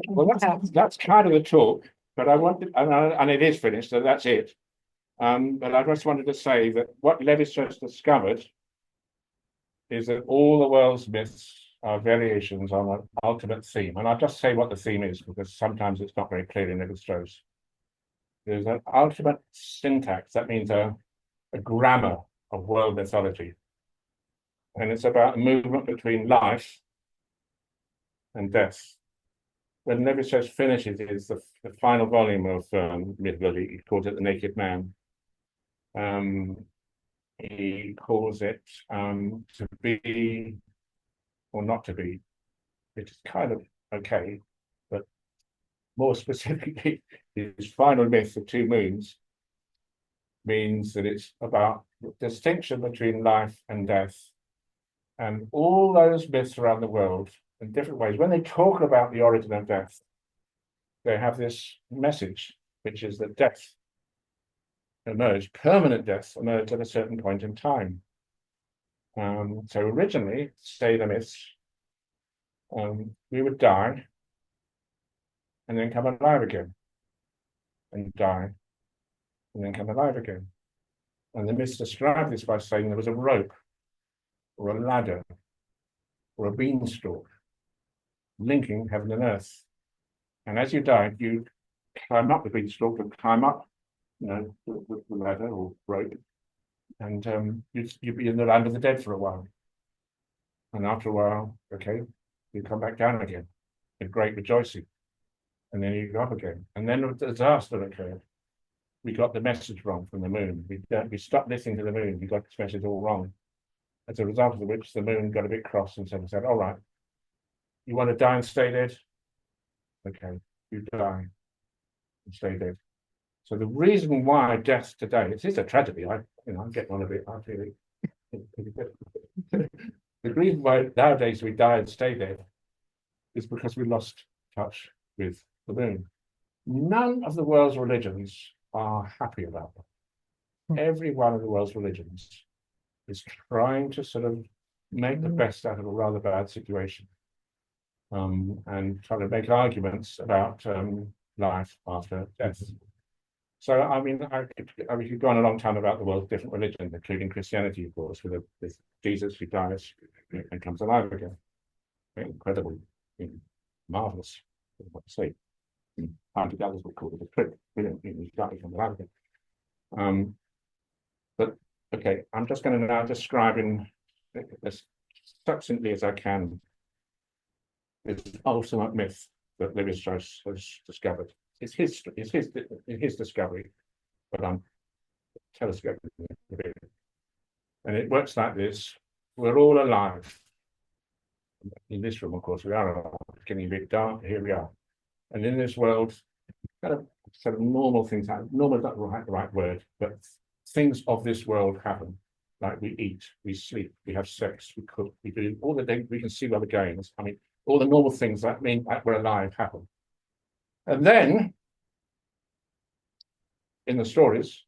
Well, that's kind of the talk, but I wanted, and it is finished, so that's it. But I just wanted to say that what Levi-Strauss discovered is that all the world's myths are variations on an ultimate theme. And I'll just say what the theme is, because sometimes it's not very clear in Levi-Strauss. There's an ultimate syntax, that means a grammar of world mythology. And it's about a movement between life and death. When Levi-Strauss finishes the final volume of mythology, he calls it The Naked Man. He calls it to be or not to be, which is kind of okay, but more specifically, his final myth of two moons means that it's about the distinction between life and death. And all those myths around the world in different ways, when they talk about the origin of death, they have this message, which is that death emerged, permanent death emerged at a certain point in time. So originally, say the myths, we would die and then come alive again, and die and then come alive again. And the myths describe this by saying there was a rope or a ladder or a beanstalk linking heaven and earth. And as you died, you climb up the beanstalk and climb up, the ladder or rope, and you'd be in the land of the dead for a while. And after a while, okay, you come back down again in great rejoicing. And then you go up again. And then a disaster occurred. We got the message wrong from the moon. We stopped listening to the moon. We got this message all wrong. As a result of which the moon got a bit cross and said, all right, you want to die and stay dead? Okay, you die and stay dead. So the reason why death today, it is a tragedy. I'm getting on a bit. I feel it. The reason why nowadays we die and stay dead is because we lost touch with the moon. None of the world's religions are happy about that. Every one of the world's religions is trying to sort of make the best out of a rather bad situation, and trying to make arguments about life after death. So, I mean, we could go on a long time about the world's different religions, including Christianity, of course, with Jesus who dies and comes alive again. Incredible, marvelous, what to say. 100 others would call it a trick. Brilliant, he died and comes alive again. But okay, I'm just going to now describe in as succinctly as I can this ultimate myth that Levi-Strauss has discovered. It's his discovery, but I'm telescoping it a bit. And it works like this: we're all alive. In this room, of course, we are alive. It's getting a bit dark. Here we are, and in this world, kind of sort of normal things happen. Normal is not the right word, but things of this world happen. Like we eat, we sleep, we have sex, we cook, we do all the things. We can see where we're going. I mean, all the normal things that mean that we're alive happen. And then, in the stories,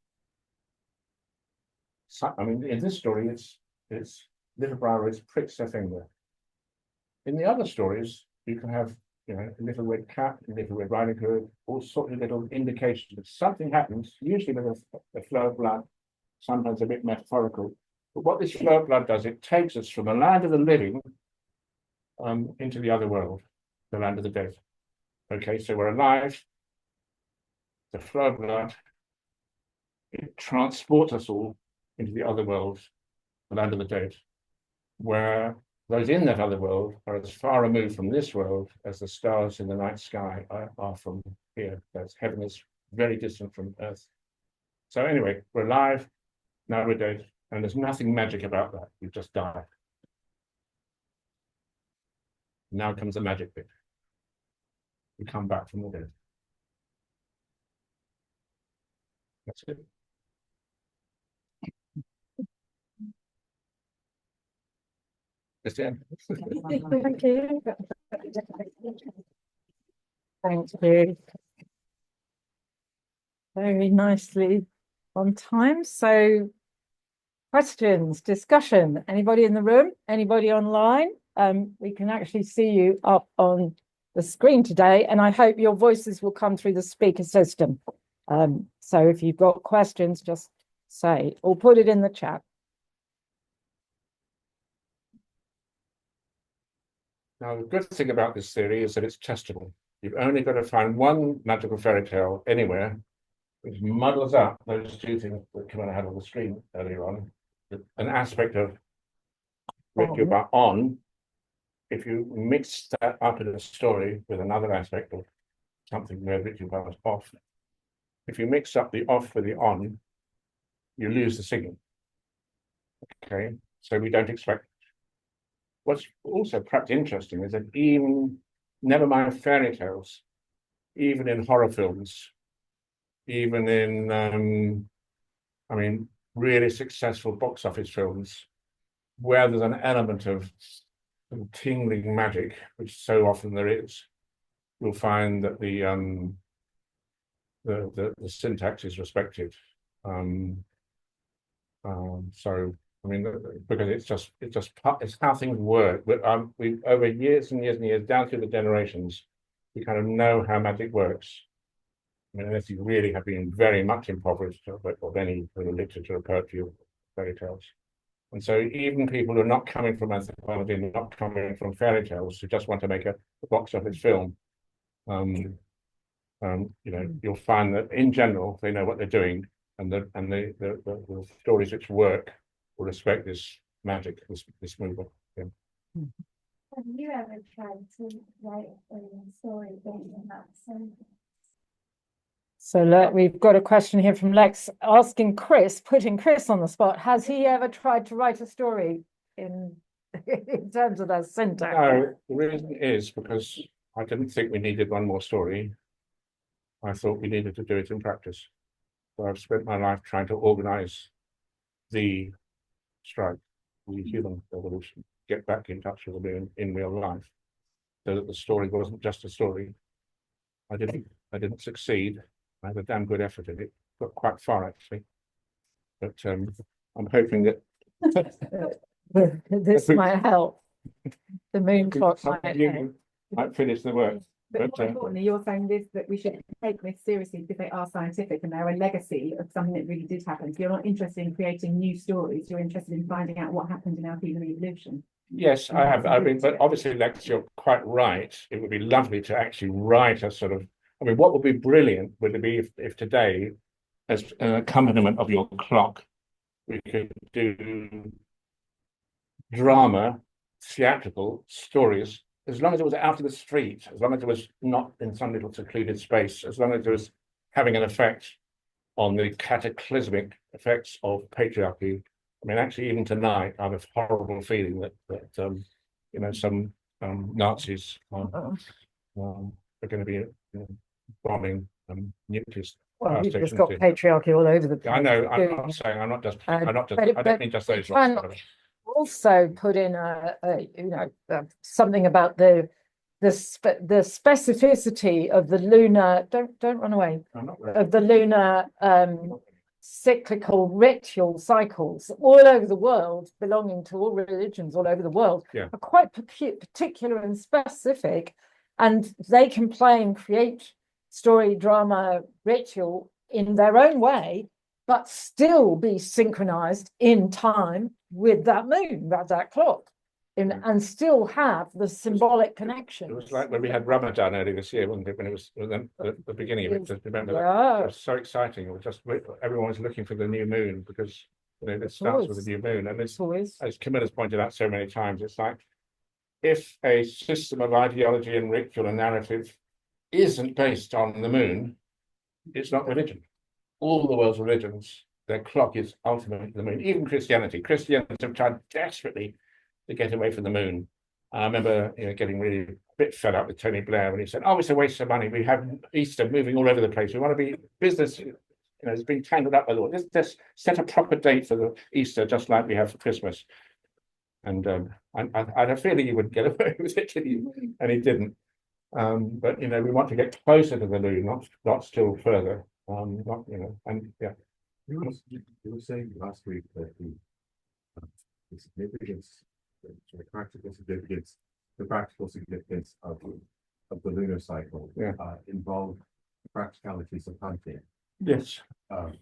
I mean, in this story, it's little Briar pricks their finger. In the other stories, you can have, a little red cat, a little red riding hood, all sorts of little indications that something happens, usually with a flow of blood, sometimes a bit metaphorical. But what this flow of blood does, it takes us from the land of the living into the other world, the land of the dead. Okay, so we're alive. The flow of blood, it transports us all into the other world, the land of the dead, where those in that other world are as far removed from this world as the stars in the night sky are from here. That's heaven is very distant from earth. So anyway, we're alive, now we're dead, and there's nothing magic about that. We just die. Now comes the magic bit. We come back from the dead. That's it. That's it. Thank you. Thank you. Very nicely on time. So questions, discussion, anybody in the room, anybody online? We can actually see you up on the screen today, and I hope your voices will come through the speaker system. So if you've got questions, just say, or put it in the chat. Now, the good thing about this theory is that it's testable. You've only got to find one magical fairy tale anywhere which muddles up those two things that Camilla had on the screen earlier on. An aspect of ritual but on, if you mix that up in a story with another aspect of something where ritual but off, if you mix up the off with the on, you lose the signal. Okay, so we don't expect. What's also perhaps interesting is that even, never mind fairy tales, even in horror films, even in, I mean, really successful box office films, where there's an element of tingling magic, which so often there is, you'll find that the syntax is respected. So I mean, because it's how things work. But we over years and years and years, down through the generations, we kind of know how magic works. I mean, unless you really have been very much impoverished of any sort of literature or poetry or fairy tales. And so even people who are not coming from anthropology and not coming from fairy tales, who just want to make a box office film, you know, you'll find that in general they know what they're doing, and the stories which work will respect this magic, this movement. Yeah. Have you ever tried to write a story based on that sentence? So we've got a question here from Lex asking Chris, putting Chris on the spot. Has he ever tried to write a story in terms of that syntax? No, the reason is because I didn't think we needed one more story. I thought we needed to do it in practice. So I've spent my life trying to organize the strike, the human evolution, get back in touch with them in real life, so that the story wasn't just a story. I didn't succeed. I had a damn good effort at it. Got quite far actually, but I'm hoping that This might help. The Moonclock might finish the work. But But, more importantly, you're saying this, that we should take this seriously because they are scientific and they're a legacy of something that really did happen. So you're not interested in creating new stories, you're interested in finding out what happened in our human evolution. Yes, I have. I mean, but obviously, Lex, you're quite right. It would be lovely to actually write a sort of, I mean, what would be brilliant would it be if today, as an accompaniment of your clock, we could do drama, theatrical stories, as long as it was out of the street, as long as it was not in some little secluded space, as long as it was having an effect on the cataclysmic effects of patriarchy. I mean, actually, even tonight, I have a horrible feeling that you know, some Nazis are going to be bombing nuclear Well, power you've just stations. got patriarchy all over the place. I know. I'm doing not it. saying. I'm not just. But I don't mean just those can lots. also put in something about the specificity of the lunar. Don't run away. I'm not. Of the lunar cyclical ritual cycles all over the world, belonging to all religions all over the world, Yeah. are quite particular and specific, and they can play and create story, drama, ritual in their own way, but still be synchronized in time with that moon, that clock, and still have the symbolic connection. It was like when we had Ramadan earlier this year, wasn't it? When it was the beginning of it. Just remember that. Yeah. It was so exciting. It was just everyone was looking for the new moon because, you know, it starts with the new moon. And it's, as Camilla's pointed out so many times, it's like if a system of ideology and ritual and narrative isn't based on the moon, it's not religion. All the world's religions, their clock is ultimately the moon. Even Christianity. Christians have tried desperately to get away from the moon. I remember, getting really a bit fed up with Tony Blair when he said, "Oh, it's a waste of money. We have Easter moving all over the place. We want to be business. It's been tangled up a lot. Just set a proper date for the Easter, just like we have for Christmas." And I had a feeling he wouldn't get away with it, and he didn't. But we want to get closer to the moon, not still further. And yeah. You were saying last week that the significance, the practical significance of the lunar cycle involved the practicalities of hunting. Yes. And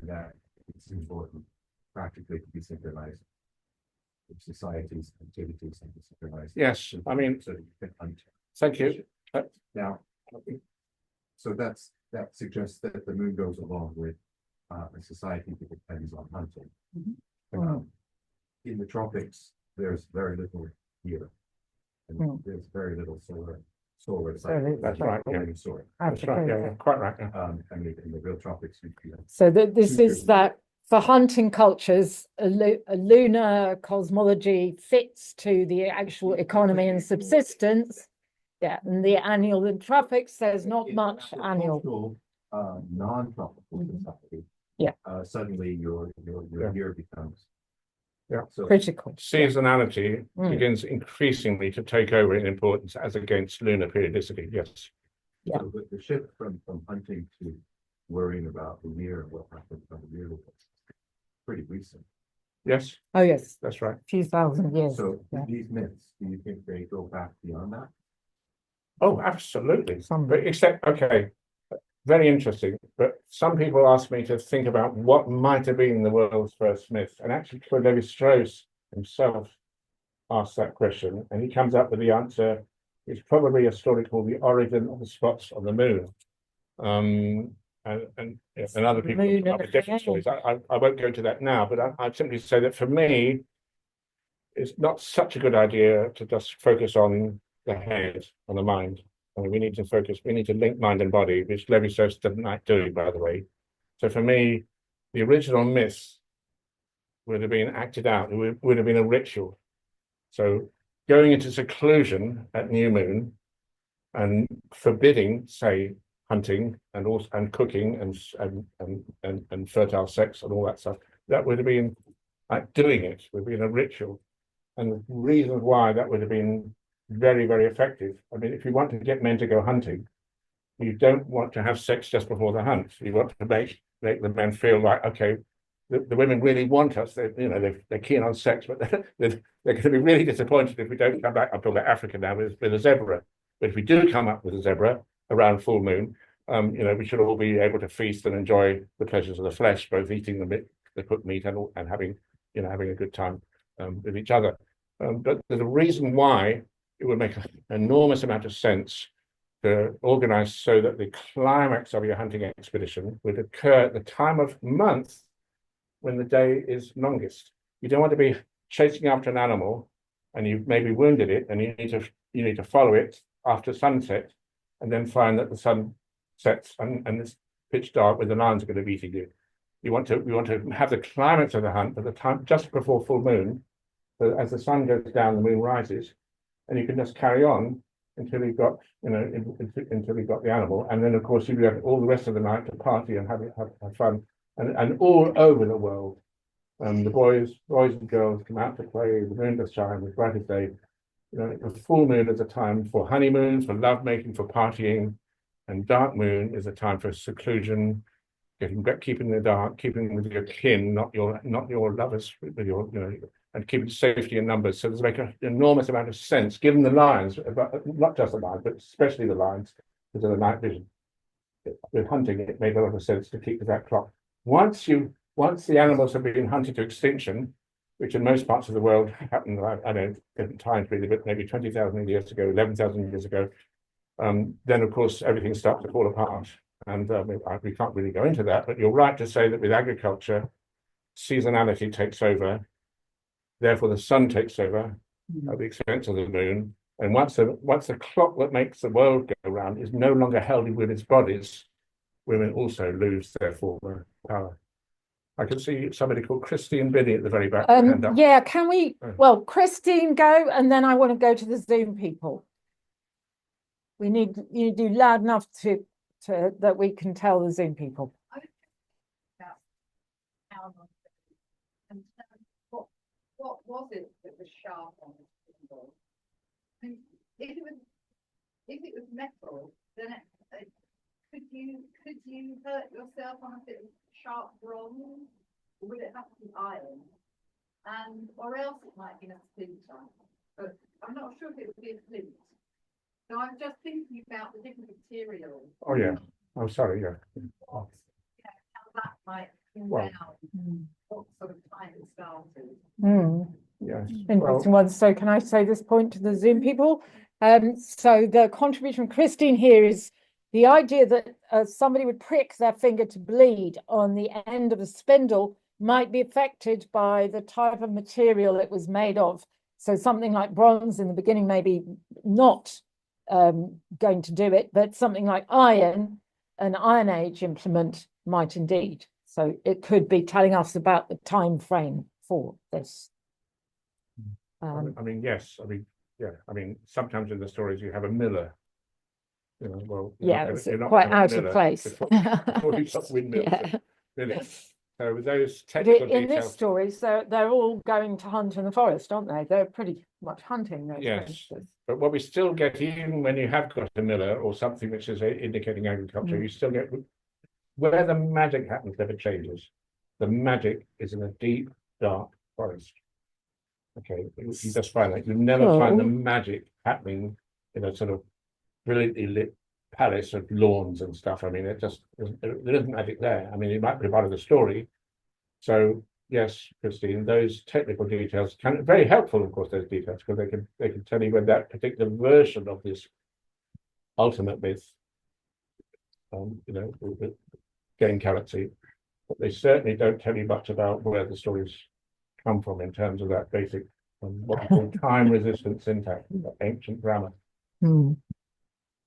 that it's important practically to be synchronized with societies, activities, and synchronized. Yes, I mean, so you can hunt. Thank you. Now, so that suggests that the moon goes along with a society that depends on hunting. In the tropics, there's very little here, and there's very little solar. That's right. Yeah. Solar. That's right. Yeah, quite right. Yeah. I mean, in the real tropics, So this is that for hunting cultures, a lunar cosmology fits to the actual economy and subsistence. Yeah, and the annual in tropics, there's not much annual. Non-tropical society. Yeah. Suddenly your year becomes so Critical. Seasonality begins increasingly to take over in importance as against lunar periodicity. Yes. Yeah. So the shift from hunting to worrying about the year and what happened from the year was pretty recent. Yes. Oh, yes. That's right. A few thousand years. So these myths, do you think they go back beyond that? Oh, absolutely. Some. But okay, very interesting. But some people ask me to think about what might have been the world's first myth. And actually, Levi-Strauss himself asked that question, and he comes up with the answer. It's probably a story called The Origin of the Spots on the Moon. And other people have different stories. I won't go into that now, but I'd simply say that for me, it's not such a good idea to just focus on the head, on the mind. I mean, we need to link mind and body, which Levi-Strauss doesn't like doing, by the way. So for me, the original myth would have been acted out. It would have been a ritual. So going into seclusion at new moon and forbidding, say, hunting and cooking and fertile sex and all that stuff, that would have been like doing it, would have been a ritual. And the reasons why that would have been very, very effective. I mean, if you want to get men to go hunting, you don't want to have sex just before the hunt. You want to make the men feel like, okay, the women really want us. They're keen on sex, but they're going to be really disappointed if we don't come back. I'm talking about Africa now with a zebra. But if we do come up with a zebra around full moon, we should all be able to feast and enjoy the pleasures of the flesh, both eating the cooked meat and having a good time with each other. But there's a reason why it would make an enormous amount of sense to organize so that the climax of your hunting expedition would occur at the time of month when the day is longest. You don't want to be chasing after an animal and you've maybe wounded it and you need to follow it after sunset and then find that the sun sets and it's pitch dark where the lions are going to be eating you. We want to have the climax of the hunt at the time just before full moon. So as the sun goes down, the moon rises, and you can just carry on until you've got, until you've got the animal, and then of course you have all the rest of the night to party and have fun, and all over the world, the boys and girls come out to play. The moon does shine as bright as day. The full moon is a time for honeymoons, for lovemaking, for partying, and dark moon is a time for seclusion, keeping in the dark, keeping with your kin, not your lovers, with your and keeping safety in numbers. So there's make an enormous amount of sense, given the lions, but not just the lions, but especially the lions, because of the night vision. With hunting, it made a lot of sense to keep to that clock. Once the animals have been hunted to extinction, which in most parts of the world happened, I don't know, different times really, but maybe 20,000 years ago, 11,000 years ago, then of course everything starts to fall apart. And we can't really go into that, but you're right to say that with agriculture, seasonality takes over. Therefore, the sun takes over at the expense of the moon. And once the clock that makes the world go round is no longer held in women's bodies, women also lose their former power. I can see somebody called Christine Binney at the very back. Hand up. Yeah, can we, Oh. well, Christine go, and then I want to go to the Zoom people. We need you to do loud enough to that we can tell the Zoom people. And what was it that was sharp on the symbol? I mean, if it was metal, then could you hurt yourself on a bit of sharp bronze? Or would it have to be iron? And or else it might be a splinter. But I'm not sure if it would be a flint. So I'm just thinking about the different materials. Oh yeah. I'm sorry. Yeah. How that might come Well, down. What sort of time it started. Yes. Interesting one. So can I say this point to the Zoom people? So the contribution from Christine here is the idea that somebody would prick their finger to bleed on the end of a spindle might be affected by the type of material it was made of. So something like bronze in the beginning, maybe not going to do it, but something like iron, an Iron Age implement might indeed. So it could be telling us about the time frame for this. I mean, yes. I mean, yeah. I mean, sometimes in the stories you have a miller. You know, well, yeah, it's quite out of place. Before you stop windmills. Yeah. Really. So with those But technical in this details. story, so they're all going to hunt in the forest, aren't they? They're pretty much hunting those Yes. places. But what we still get, even when you have got a miller or something which is indicating agriculture, you still get where the magic happens never changes. The magic is in a deep, dark forest. Okay, you just find that you never find the magic happening in a sort of brilliantly lit palace of lawns and stuff. I mean, there isn't magic there. I mean, it might be part of the story. So yes, Christine, those technical details can very helpful, of course, those details, because they can tell you when that particular version of this ultimate myth, you know, will gain character. But they certainly don't tell you much about where the stories come from in terms of that basic what we call time-resistant syntax, ancient grammar.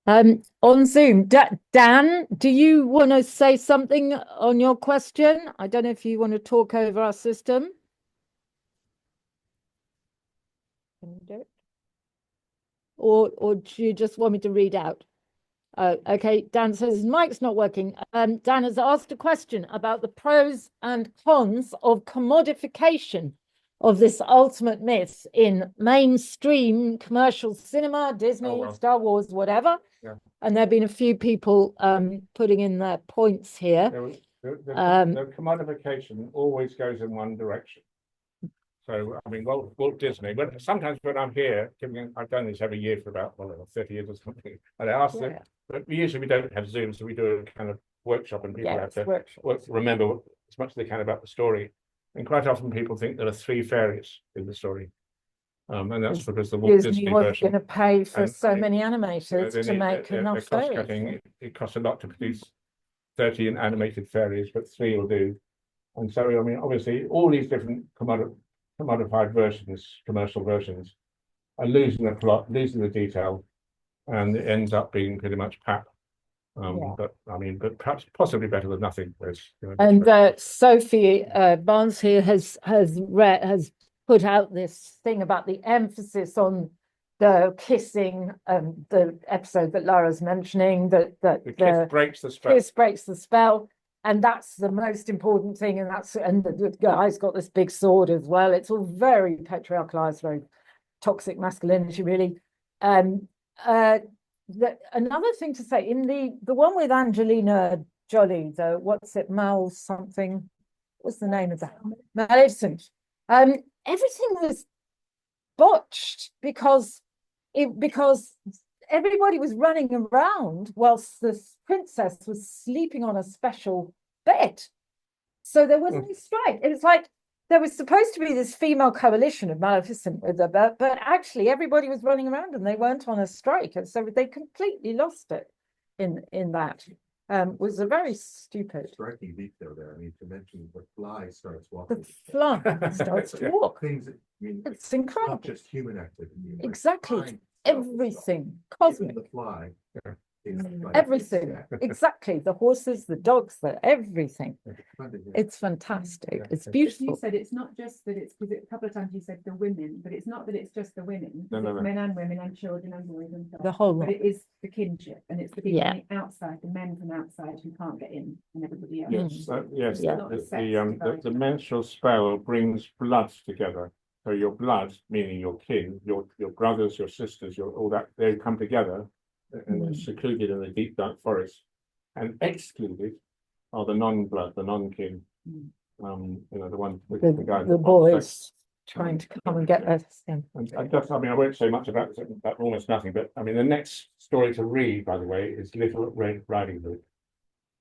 On Zoom, Dan, do you want to say something on your question? I don't know if you want to talk over our system. Can you do it? Or do you just want me to read out? Okay, Dan says his mic's not working. Dan has asked a question about the pros and cons of commodification of this ultimate myth in mainstream commercial cinema, Disney, Star Wars, whatever. Yeah. And there have been a few people putting in their points here. The commodification always goes in one direction. So, I mean, Walt Disney, sometimes when I'm here, I've done this every year for about 30 years or something, and I ask them, but usually we don't have Zoom, so we do a kind of workshop and people have to remember as much as they can about the story. And quite often people think there are 3 fairies in the story. And that's because the Walt Disney wasn't version. going to pay for so many animators to make enough fairies. It costs a lot to produce 30 animated fairies, but 3 will do. And so, I mean, obviously, all these different commodified versions, commercial versions, are losing the plot, losing the detail, and it ends up being pretty much pap. But I mean, but perhaps possibly better than nothing. And Sophie Barnes here has put out this thing about the emphasis on the kissing, the episode that Lara's mentioning, that the kiss breaks the spell. Kiss breaks the spell, and that's the most important thing. And the guy's got this big sword as well. It's all very patriarchalized, very toxic masculinity, really. Another thing to say in the one with Angelina Jolie, though, Mal something? What's the name of that? Maleficent. Everything was botched because everybody was running around whilst the princess was sleeping on a special bed. So there wasn't any strike. It was like there was supposed to be this female coalition of Maleficent with her, but actually everybody was running around and they weren't on a strike. And so they completely lost it in that. Was a very stupid. Striking detail there. I mean, to mention the fly starts walking. The fly starts to walk. Things that, I mean, it's incredible. Not just human activity. Exactly. Everything cosmic. The fly everything, exactly, the horses, the dogs, everything. It's fantastic, it's You beautiful. said it's not just that it's, because a couple of times you said the women, but it's not that it's just the women. No, no, It's no. men and women and children and boys and stuff. The whole But lot. it is the kinship, and it's the people Yeah. on the outside, the men from outside who can't get in, and everybody else. Yes, yes, Yeah. the menstrual spell brings blood together. So your blood, meaning your kin, your brothers, your sisters, your all that, they come together and Mm. secluded in a deep dark forest. And excluded are the non-blood, the non-kin. Mm. The one with The, the guy. the boys trying to come and get us. And I won't say much about this, about almost nothing, but I mean, the next story to read, by the way, is Little Red Riding Hood,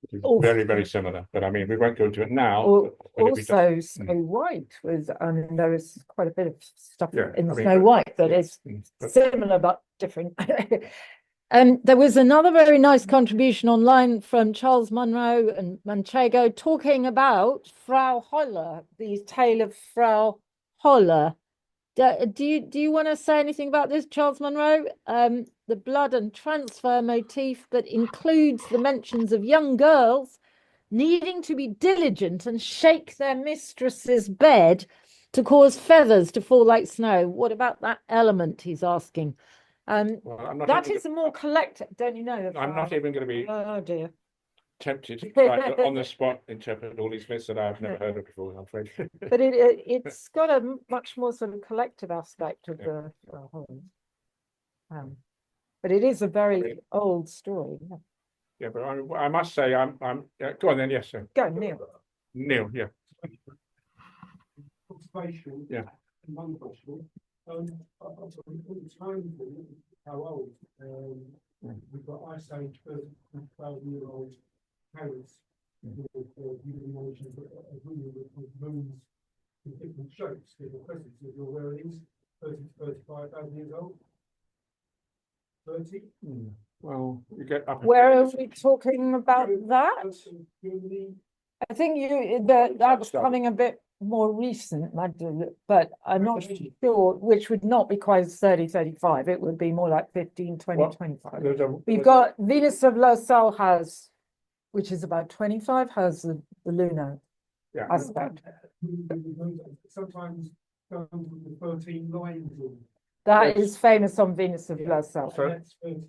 which is Oh. very, very similar, but I mean, we won't go into it now. Al- but if we just- Also, Snow White was, I mean, there was quite a bit of stuff Yeah, in I mean, Snow White that is but- similar but different. There was another very nice contribution online from Charles Munro and Manchego talking about Frau Holler, the tale of Frau Holler. Do you want to say anything about this, Charles Munro? The blood and transfer motif that includes the mentions of young girls needing to be diligent and shake their mistress's bed to cause feathers to fall like snow. What about that element, he's asking? Well, I'm not That even- is a more collective, don't you know? I'm not even going to be Oh dear. tempted to try to on the spot interpret all these myths that I've never heard of before, I'm afraid. But it's got a much more sort of collective aspect of Yeah. the whole. But it is a very old story. Yeah. Yeah, but I must say, go on then, yes, sir. Go, Neil. Neil, yeah. Observation. Yeah. And one question. I've time for how old, we've got Ice Age, 12-year-old parents. You mentioned a woman with moons in different shapes, different presents, if you're aware of these, 30 to 35,000 years old. 30. Well, you get up. Where are we talking about that? Germany. I think that was coming a bit more recent, but I'm not sure, which would not be quite 30, 35. It would be more like 15, 20, Well, 25. there's We've got Venus of La Salle has, which is about 25, has the lunar yeah. aspect. Sometimes comes with the 13 lines in. That Yes. is famous on Venus of La Salle. So- That's 30.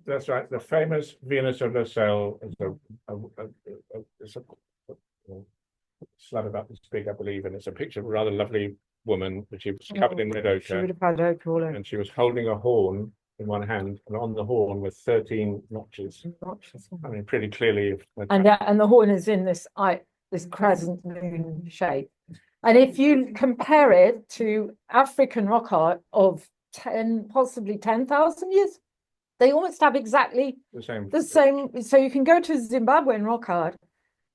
That's right. The famous Venus of La Salle is a slab about this big, I believe, and it's a picture of a rather lovely woman, which she was covered in red She ochre, would have had ochre all over. and she was holding a horn in one hand, and on the horn were 13 notches. I mean, pretty clearly. And the horn is in this crescent moon shape. And if you compare it to African rock art of possibly 10,000 years, they almost have exactly the same. the same. So you can go to Zimbabwean rock art,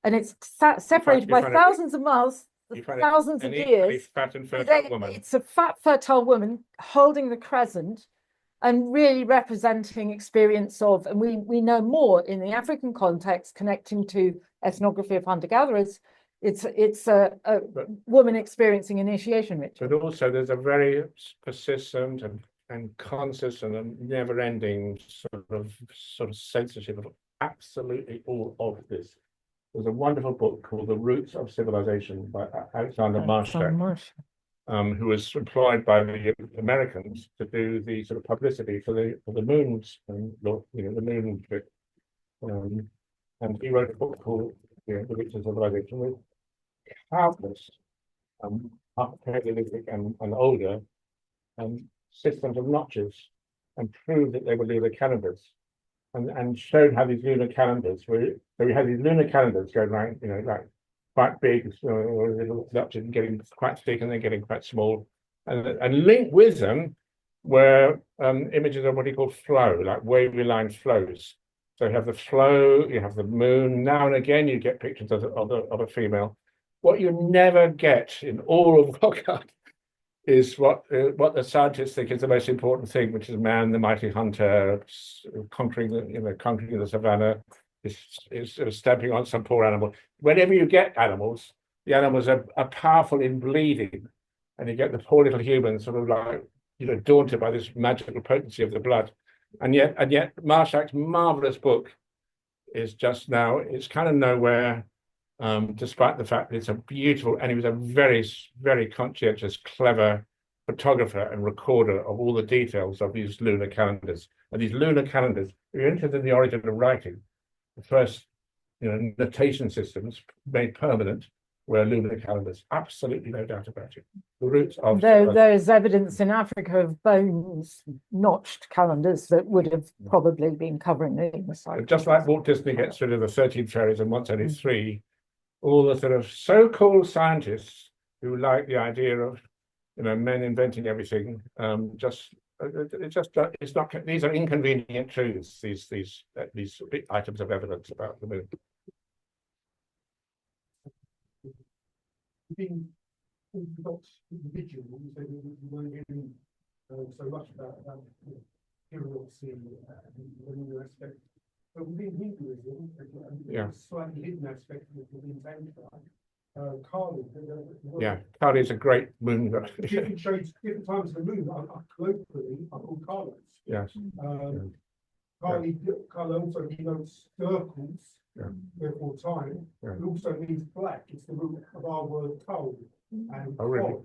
and it's separated you by find it- thousands of miles, you find it thousands of An equally years. fat and fertile They- woman. It's a fat, fertile woman holding the crescent and really representing experience of, and we know more in the African context connecting to ethnography of hunter-gatherers. It's a woman experiencing initiation ritual. But also there's a very persistent and consistent and never-ending sort of censorship of absolutely all of this. There's a wonderful book called The Roots of Civilization by Alexander Marshak, who was employed by the Americans to do the sort of publicity for the moons and the moon trip. And he wrote a book called The Roots of Civilization with countless Paleolithic and older systems of notches, and proved that they were lunar calendars, and showed how these lunar calendars were. So we had these lunar calendars going like quite big, little notches, getting quite thick, and then getting quite small, and linked with them were images of what he called flow, like wavy line flows. So you have the flow, you have the moon. Now and again, you get pictures of a female. What you never get in all of rock art is what the scientists think is the most important thing, which is man, the mighty hunter, conquering the savannah, is stamping on some poor animal. Whenever you get animals, the animals are powerful in bleeding, and you get the poor little human sort of like daunted by this magical potency of the blood. And yet Marshak's marvelous book is just now, it's kind of nowhere, despite the fact that it's a beautiful, and he was a very, very conscientious, clever photographer and recorder of all the details of these lunar calendars. And these lunar calendars, if you're interested in the origin of writing, the first, notation systems made permanent were lunar calendars. Absolutely no doubt about it. The roots of There's evidence in Africa of bones, notched calendars that would have probably been covering the cycle. just like Walt Disney gets rid of the 13 fairies and wants only 3, all the sort of so-called scientists who like the idea of men inventing everything, it's not, these are inconvenient truths, these big items of evidence about the moon. Being orthodox individuals, they weren't getting so much about heresy and the aspect. But within Hinduism, a slightly hidden aspect within Tantra, Kali. Kali is a great moon. Different shades, different times of the moon are colloquially called Kalas. Yes. Kali also denotes circles, therefore time. It also means black. It's the root of our word coal. And really?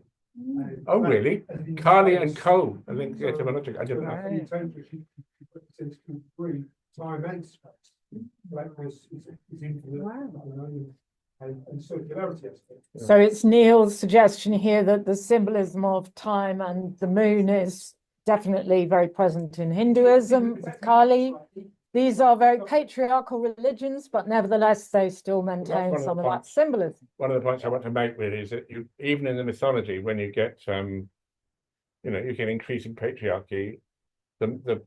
coal. Really? Kali and coal. I think etymological. I didn't know. In Tantra, she represents 3 time and space. Blackness is infinite. And circularity aspect. So it's Neil's suggestion here that the symbolism of time and the moon is definitely very present in Hinduism, with Kali. These are very patriarchal religions, but nevertheless, they still maintain some of that symbolism. One of the points I want to make really is that even in the mythology, when you get, you get increasing patriarchy, the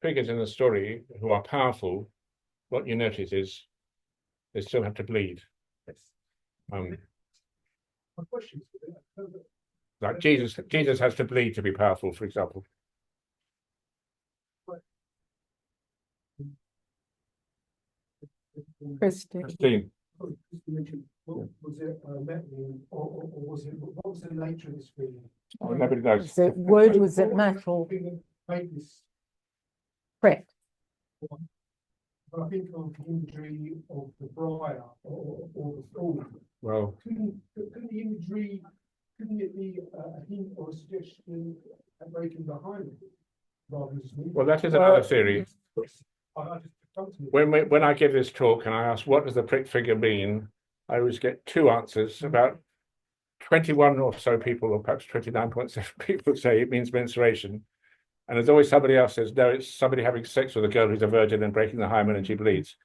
figures in the story who are powerful, what you notice is they still have to bleed. My question is, like Jesus has to bleed to be powerful, for example. Christine. Was it metal or was it, what was the nature of this feeling? Oh, nobody knows. Was it wood? Was it metal? Brick. But I think of the imagery of the briar or the thorn. Well, couldn't the imagery, couldn't it be a hint or a suggestion at breaking behind it? Rather than just well, that is another theory. When I give this talk and I ask what does the prick figure mean, I always get 2 answers. About 21 or so people, or perhaps 29.7 people say it means menstruation. And there's always somebody else says, no, it's somebody having sex with a girl who's a virgin and breaking the hymen and she bleeds.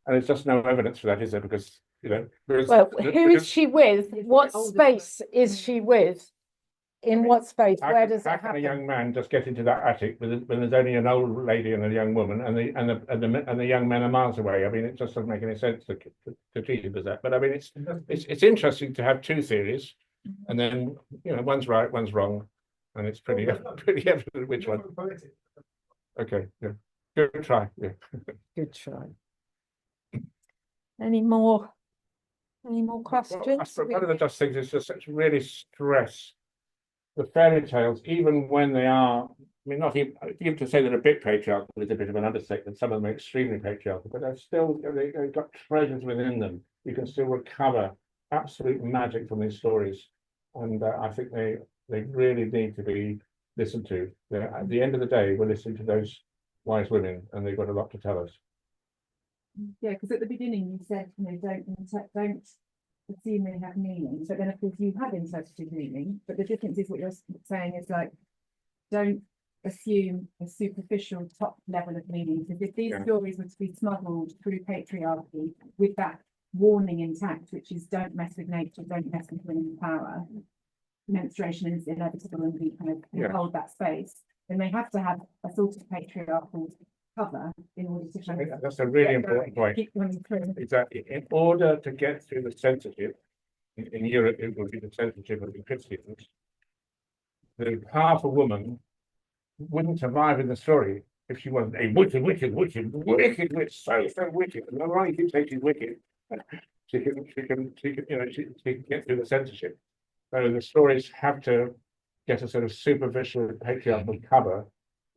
And there's just no evidence for that, is there? Because, well, who is she with? What space is she with? In what space? Where does it happen? How can a young man just get into that attic when there's only an old lady and a young woman, and the young men are miles away? I mean, it just doesn't make any sense to treat it as that. But I mean, it's interesting to have 2 theories, and then one's right, one's wrong, and it's pretty evident which one. Okay, yeah, good try. Yeah, good try. Any more questions? Well, one of the just things is just really stress the fairy tales, even when they are, I mean, not even to say that a bit patriarchal is a bit of an understatement. Some of them are extremely patriarchal, but they've got treasures within them. You can still recover absolute magic from these stories, and I think they really need to be listened to. At the end of the day, we're listening to those wise women, and they've got a lot to tell us. Yeah, because at the beginning you said, don't assume they have meaning. So then, of course, you have interpreted meaning, but the difference is what you're saying is like, don't assume a superficial top level of meaning. Because if these stories were to be smuggled through patriarchy with that warning intact, which is don't mess with nature, don't mess with women's power, menstruation is inevitable and we kind of hold that space, then they have to have a sort of patriarchal cover in order to kind of that's a really important point. Exactly. In order to get through the censorship, in Europe it would be the censorship of the Christians, the powerful woman wouldn't survive in the story if she wasn't a wicked witch, so wicked. And not only keep saying she's wicked, she can get through the censorship. So the stories have to get a sort of superficial patriarchal cover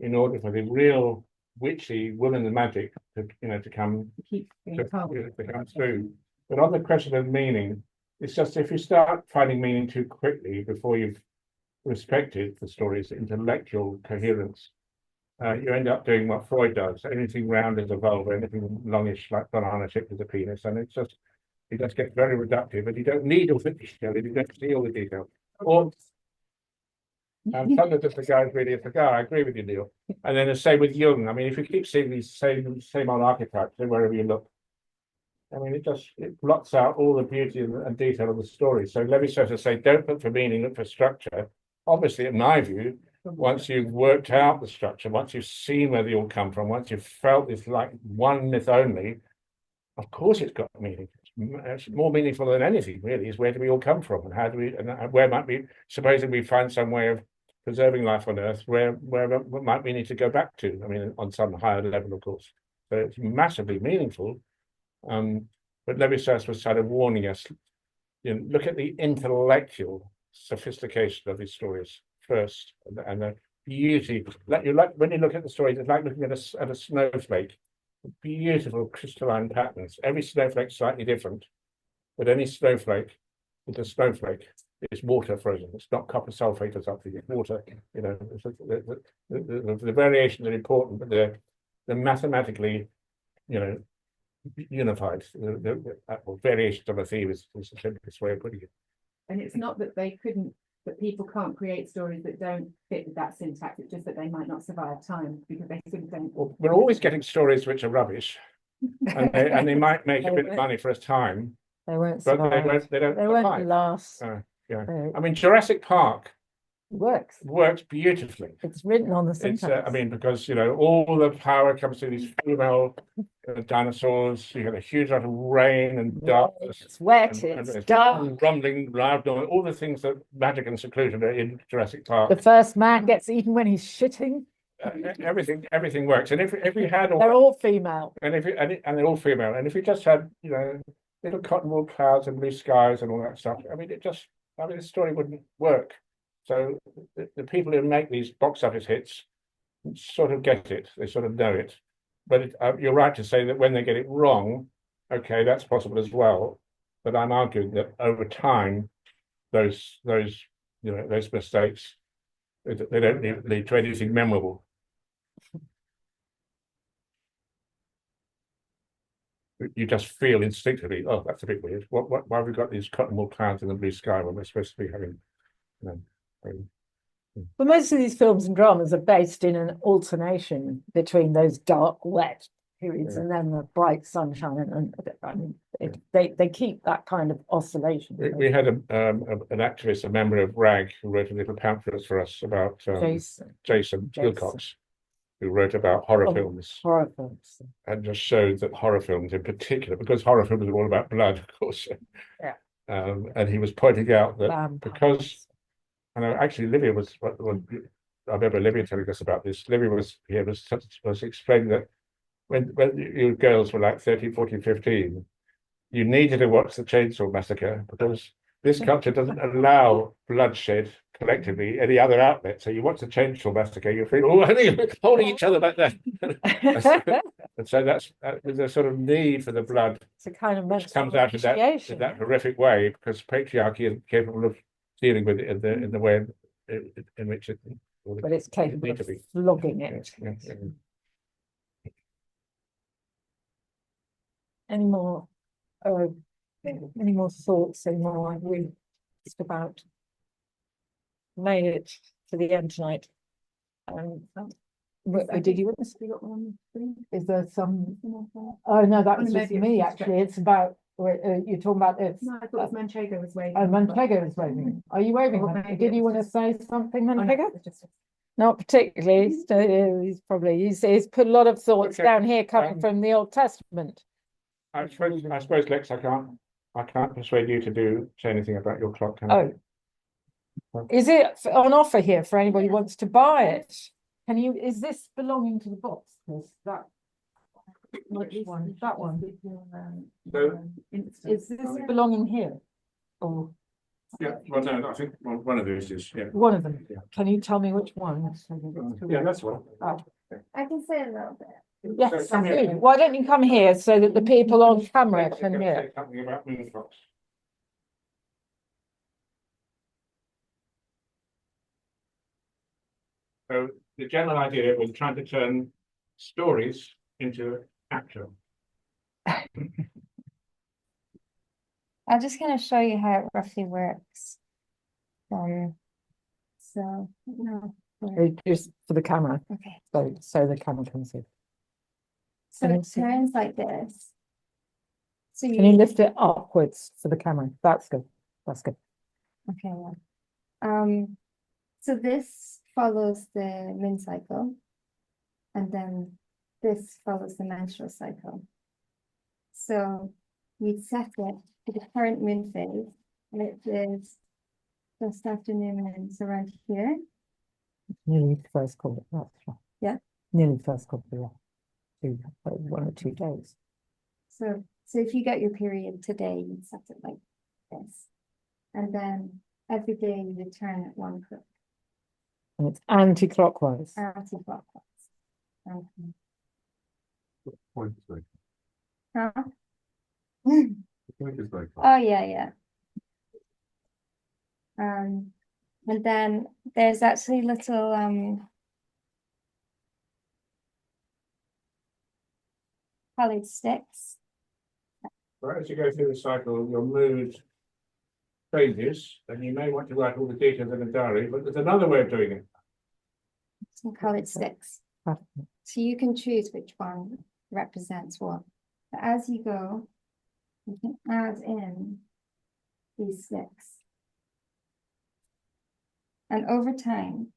in order for the real witchy woman and magic to, to come Keep being to, told. to come through. But on the question of meaning, it's just if you start finding meaning too quickly before you've respected the story's intellectual coherence, you end up doing what Freud does. Anything round is a vulva, anything longish like banana shaped is a penis, and it just gets very reductive, and you don't need all the detail, you don't see all the detail. Or and some of the guy's really a cigar. I agree with you, Neil. And then the same with Jung. I mean, if you keep seeing these same old archetypes wherever you look, I mean, it blots out all the beauty and detail of the story. So Levi-Strauss say, don't look for meaning, look for structure. Obviously, in my view, once you've worked out the structure, once you've seen where they all come from, once you've felt it's like one myth only, of course it's got meaning. It's more meaningful than anything, really, is where do we all come from, and how do we, and where might we, supposing we find some way of preserving life on Earth, where might we need to go back to? I mean, on some higher level, of course. So it's massively meaningful. But Levi-Strauss was sort of warning us, look at the intellectual sophistication of these stories first, and the beauty. When you look at the stories, it's like looking at a snowflake. Beautiful crystalline patterns. Every snowflake slightly different, but any snowflake is a snowflake. It's water frozen. It's not copper sulfate or something. It's water. The variations are important, but they're mathematically, unified. Variations of a theme is the simplest way of putting it. And it's not that that people can't create stories that don't fit with that syntax. It's just that they might not survive time because they simply don't. Well, we're always getting stories which are rubbish, and they might make a bit of money for a time, They won't but survive. they don't They won't survive. last. Yeah. They- I mean, Jurassic Park Works. works beautifully. It's written on the It's, syntax. I mean, because all the power comes to these female dinosaurs. You get a huge lot of rain and darkness. It's wet, and it's dark. rumbling, loud noise, all the things that magic and seclusion are in Jurassic Park. The first man gets eaten when he's shitting. Everything works. And if we had They're all female. and they're all female, and if you just had little cotton wool clouds and blue skies and all that stuff, I mean, the story wouldn't work. So the people who make these box office hits sort of get it. They sort of know it. But you're right to say that when they get it wrong, okay, that's possible as well. But I'm arguing that over time, those mistakes, they don't lead to anything memorable. You just feel instinctively, oh, that's a bit weird. Why have we got these cotton wool clouds in the blue sky when we're supposed to be having, But most of these films and dramas are based in an alternation between those dark, wet periods and then the bright sunshine. And I mean, they keep that kind of oscillation. We had an activist, a member of RAG, who wrote a little pamphlet for us about Jason Wilcox, who wrote about horror films. Horror films. And just showed that horror films in particular, because horror films are all about blood, of course. Yeah. And he was pointing out that because, and actually Livia was I remember Livia telling us about this. Livia was explaining that when you girls were like 13, 14, 15, you needed to watch the Chainsaw Massacre because this culture doesn't allow bloodshed collectively any other outlet. So you watch the Chainsaw Massacre, you feel, oh, holding each other like that. And so there's a sort of need for the blood. It's a kind of which comes out in that horrific way because patriarchy is capable of dealing with it in the way in which it. But it's capable of flogging it. Yeah. Any more thoughts? We just about made it to the end tonight. Did you witness? Is there some? Oh no, that was just me. Actually, it's about. You're talking about this. No, I thought Manchego was waving. Oh, Manchego is waving. Are you waving? Did you want to say something, Manchego? Not particularly. He's put a lot of thoughts down here coming from the Old Testament. I suppose, Lex, I can't persuade you to say anything about your clock. Is it on offer here for anybody who wants to buy it? Is this belonging to the box? That one. So, is this belonging here? Or Yeah, well, no, I think one of these is, yeah. One of them. Yeah. Can you tell me which one? Yeah, that's one. I can say a little bit. Yes, So come here. do. Why don't you come here so that the people on camera can Say hear? something about Moonclocks. So the general idea was trying to turn stories into action. I'm just going to show you how it roughly works. So, no, Just for the camera, okay. so the camera can see. So Can you it see? turns like this. So Can you lift it upwards for the camera? That's good. That's good. okay. Yeah. So this follows the moon cycle, and then this follows the menstrual cycle. So we set it to the current moon phase, and it is just after new moon, so around here. Nearly first quarter. That's right. Yeah. Nearly first quarter. Yeah. 1 or 2 days. So if you get your period today, you set it like this, and then every day you turn it 1 click And it's anti-clockwise. anti-clockwise. Okay. Point is very, Huh? the point is very close. Oh, yeah. And then there's actually little colored sticks. Right, as you go through the cycle, your mood changes, and you may want to write all the details in a diary, but there's another way of doing it. Some colored sticks. So you can choose which one represents what. But as you go, you can add in these sticks. And over time,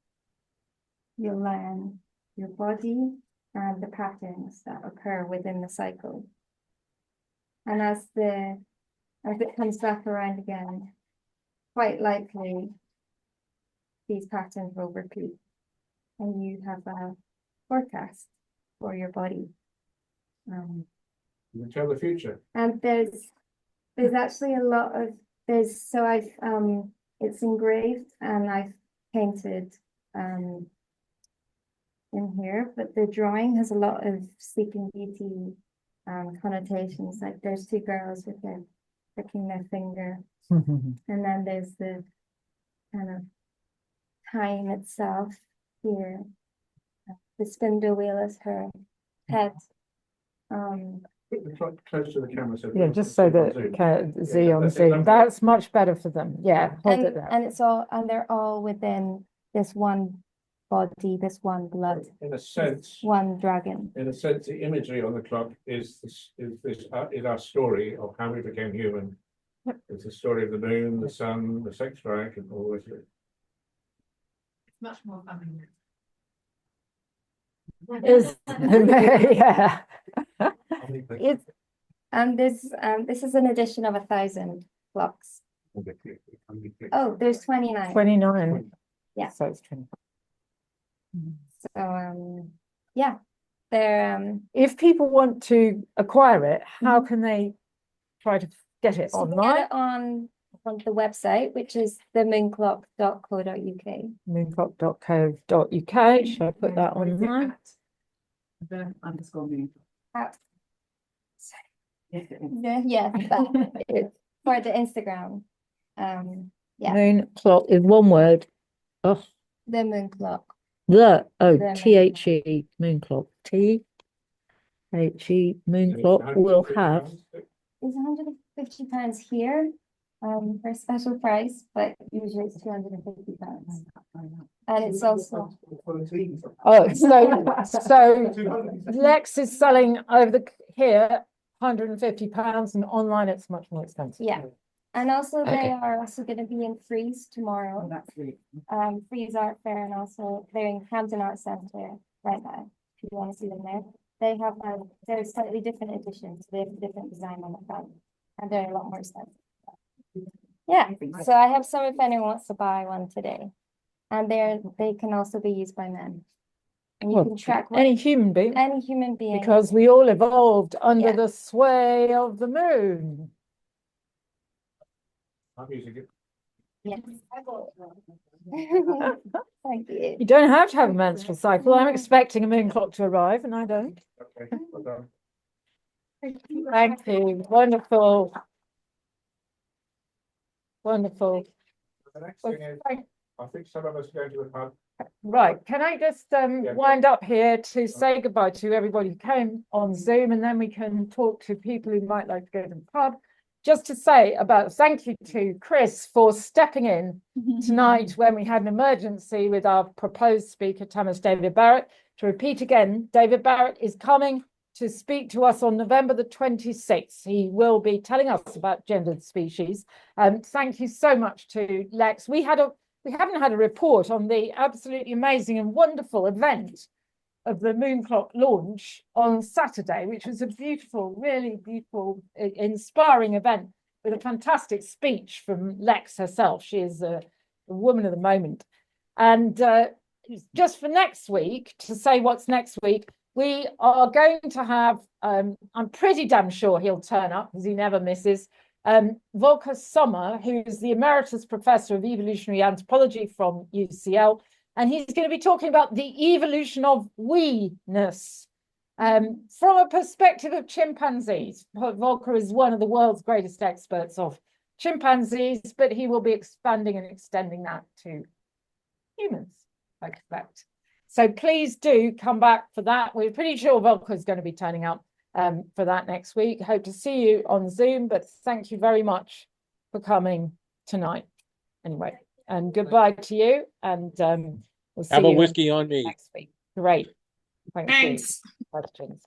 you'll learn your body and the patterns that occur within the cycle. And as it comes back around again, quite likely these patterns will repeat. And you have a forecast for your body. You can tell the future. And there's actually a lot of so I've it's engraved and I've painted in here, but the drawing has a lot of Sleeping Beauty connotations. Like there's 2 girls with their pricking their finger, and then there's the kind of time itself here. The spindle wheel is her head. Put the clock close to the camera. So Yeah, people just can so see on that Zoom. can see Yeah, on that's it, Zoom. lovely. That's much better for them. Yeah, hold it there. And they're all within this one body, this one blood, In a sense, one dragon. the imagery on the clock is our story of how we became human. Yep. It's the story of the moon, the sun, the sex drive, and all this. Much more fun. Is yeah. It's And this is an edition of 1,000 clocks. Oh, there's 29. 29. Yeah. So it's 20. So yeah, they're If people want to acquire it, how can they try to get it so you can online? get it on the website, which is themoonclock.co.uk. Moonclock.co.uk. Shall I put that online? The underscore moon. Yes, it is. Yeah, it's for the Instagram. Yeah, Moonclock is one word. Oh, the Moonclock. the The THE Moonclock. THE Moonclock will have. It's £150 here, for a special price, but usually it's £250. And it's also Oh, so Lex is selling over here £150, and online it's much more expensive. yeah. And also Okay. they are also going to be in Freeze tomorrow. Oh, that's really. Freeze Art Fair, and also they're in Camden Art Centre right now, if you want to see them there. They have they're slightly different editions. They have a different design on the front, and they're a lot more expensive. Yeah, so I have some if anyone wants to buy one today. And they can also be used by men. And you Well, can track any human being, any human being. because we all evolved under Yeah. the sway of the moon. I'm using it. Yes. Thank you. You don't have to have a menstrual cycle. I'm expecting a moonclock to arrive and I don't. Okay, well done. Thank you. Wonderful. Wonderful. The next Well, thing is, thank- I think some of us go to the pub. Right, can I just wind up here to say goodbye to everybody who came on Zoom, and then we can talk to people who might like to go to the pub. Just to say thank you to Chris for stepping in tonight when we had an emergency with our proposed speaker, Thomas David Barrett. To repeat again, David Barrett is coming to speak to us on November the 26th. He will be telling us about gendered species. Thank you so much to Lex. We haven't had a report on the absolutely amazing and wonderful event of the Moonclock launch on Saturday, which was a beautiful, really beautiful, inspiring event with a fantastic speech from Lex herself. She is a woman of the moment. And just for next week, to say what's next week, we are going to have, I'm pretty damn sure he'll turn up because he never misses, Volker Sommer, who's the Emeritus Professor of Evolutionary Anthropology from UCL, and he's going to be talking about the evolution of we-ness from a perspective of chimpanzees. Volker is one of the world's greatest experts of chimpanzees, but he will be expanding and extending that to humans, I expect. So please do come back for that. We're pretty sure Volker is going to be turning up for that next week. Hope to see you on Zoom, but thank you very much for coming tonight. Anyway, and goodbye to you, and we'll see Have a you whiskey on me. next week. Great. Thanks. Thanks. Questions.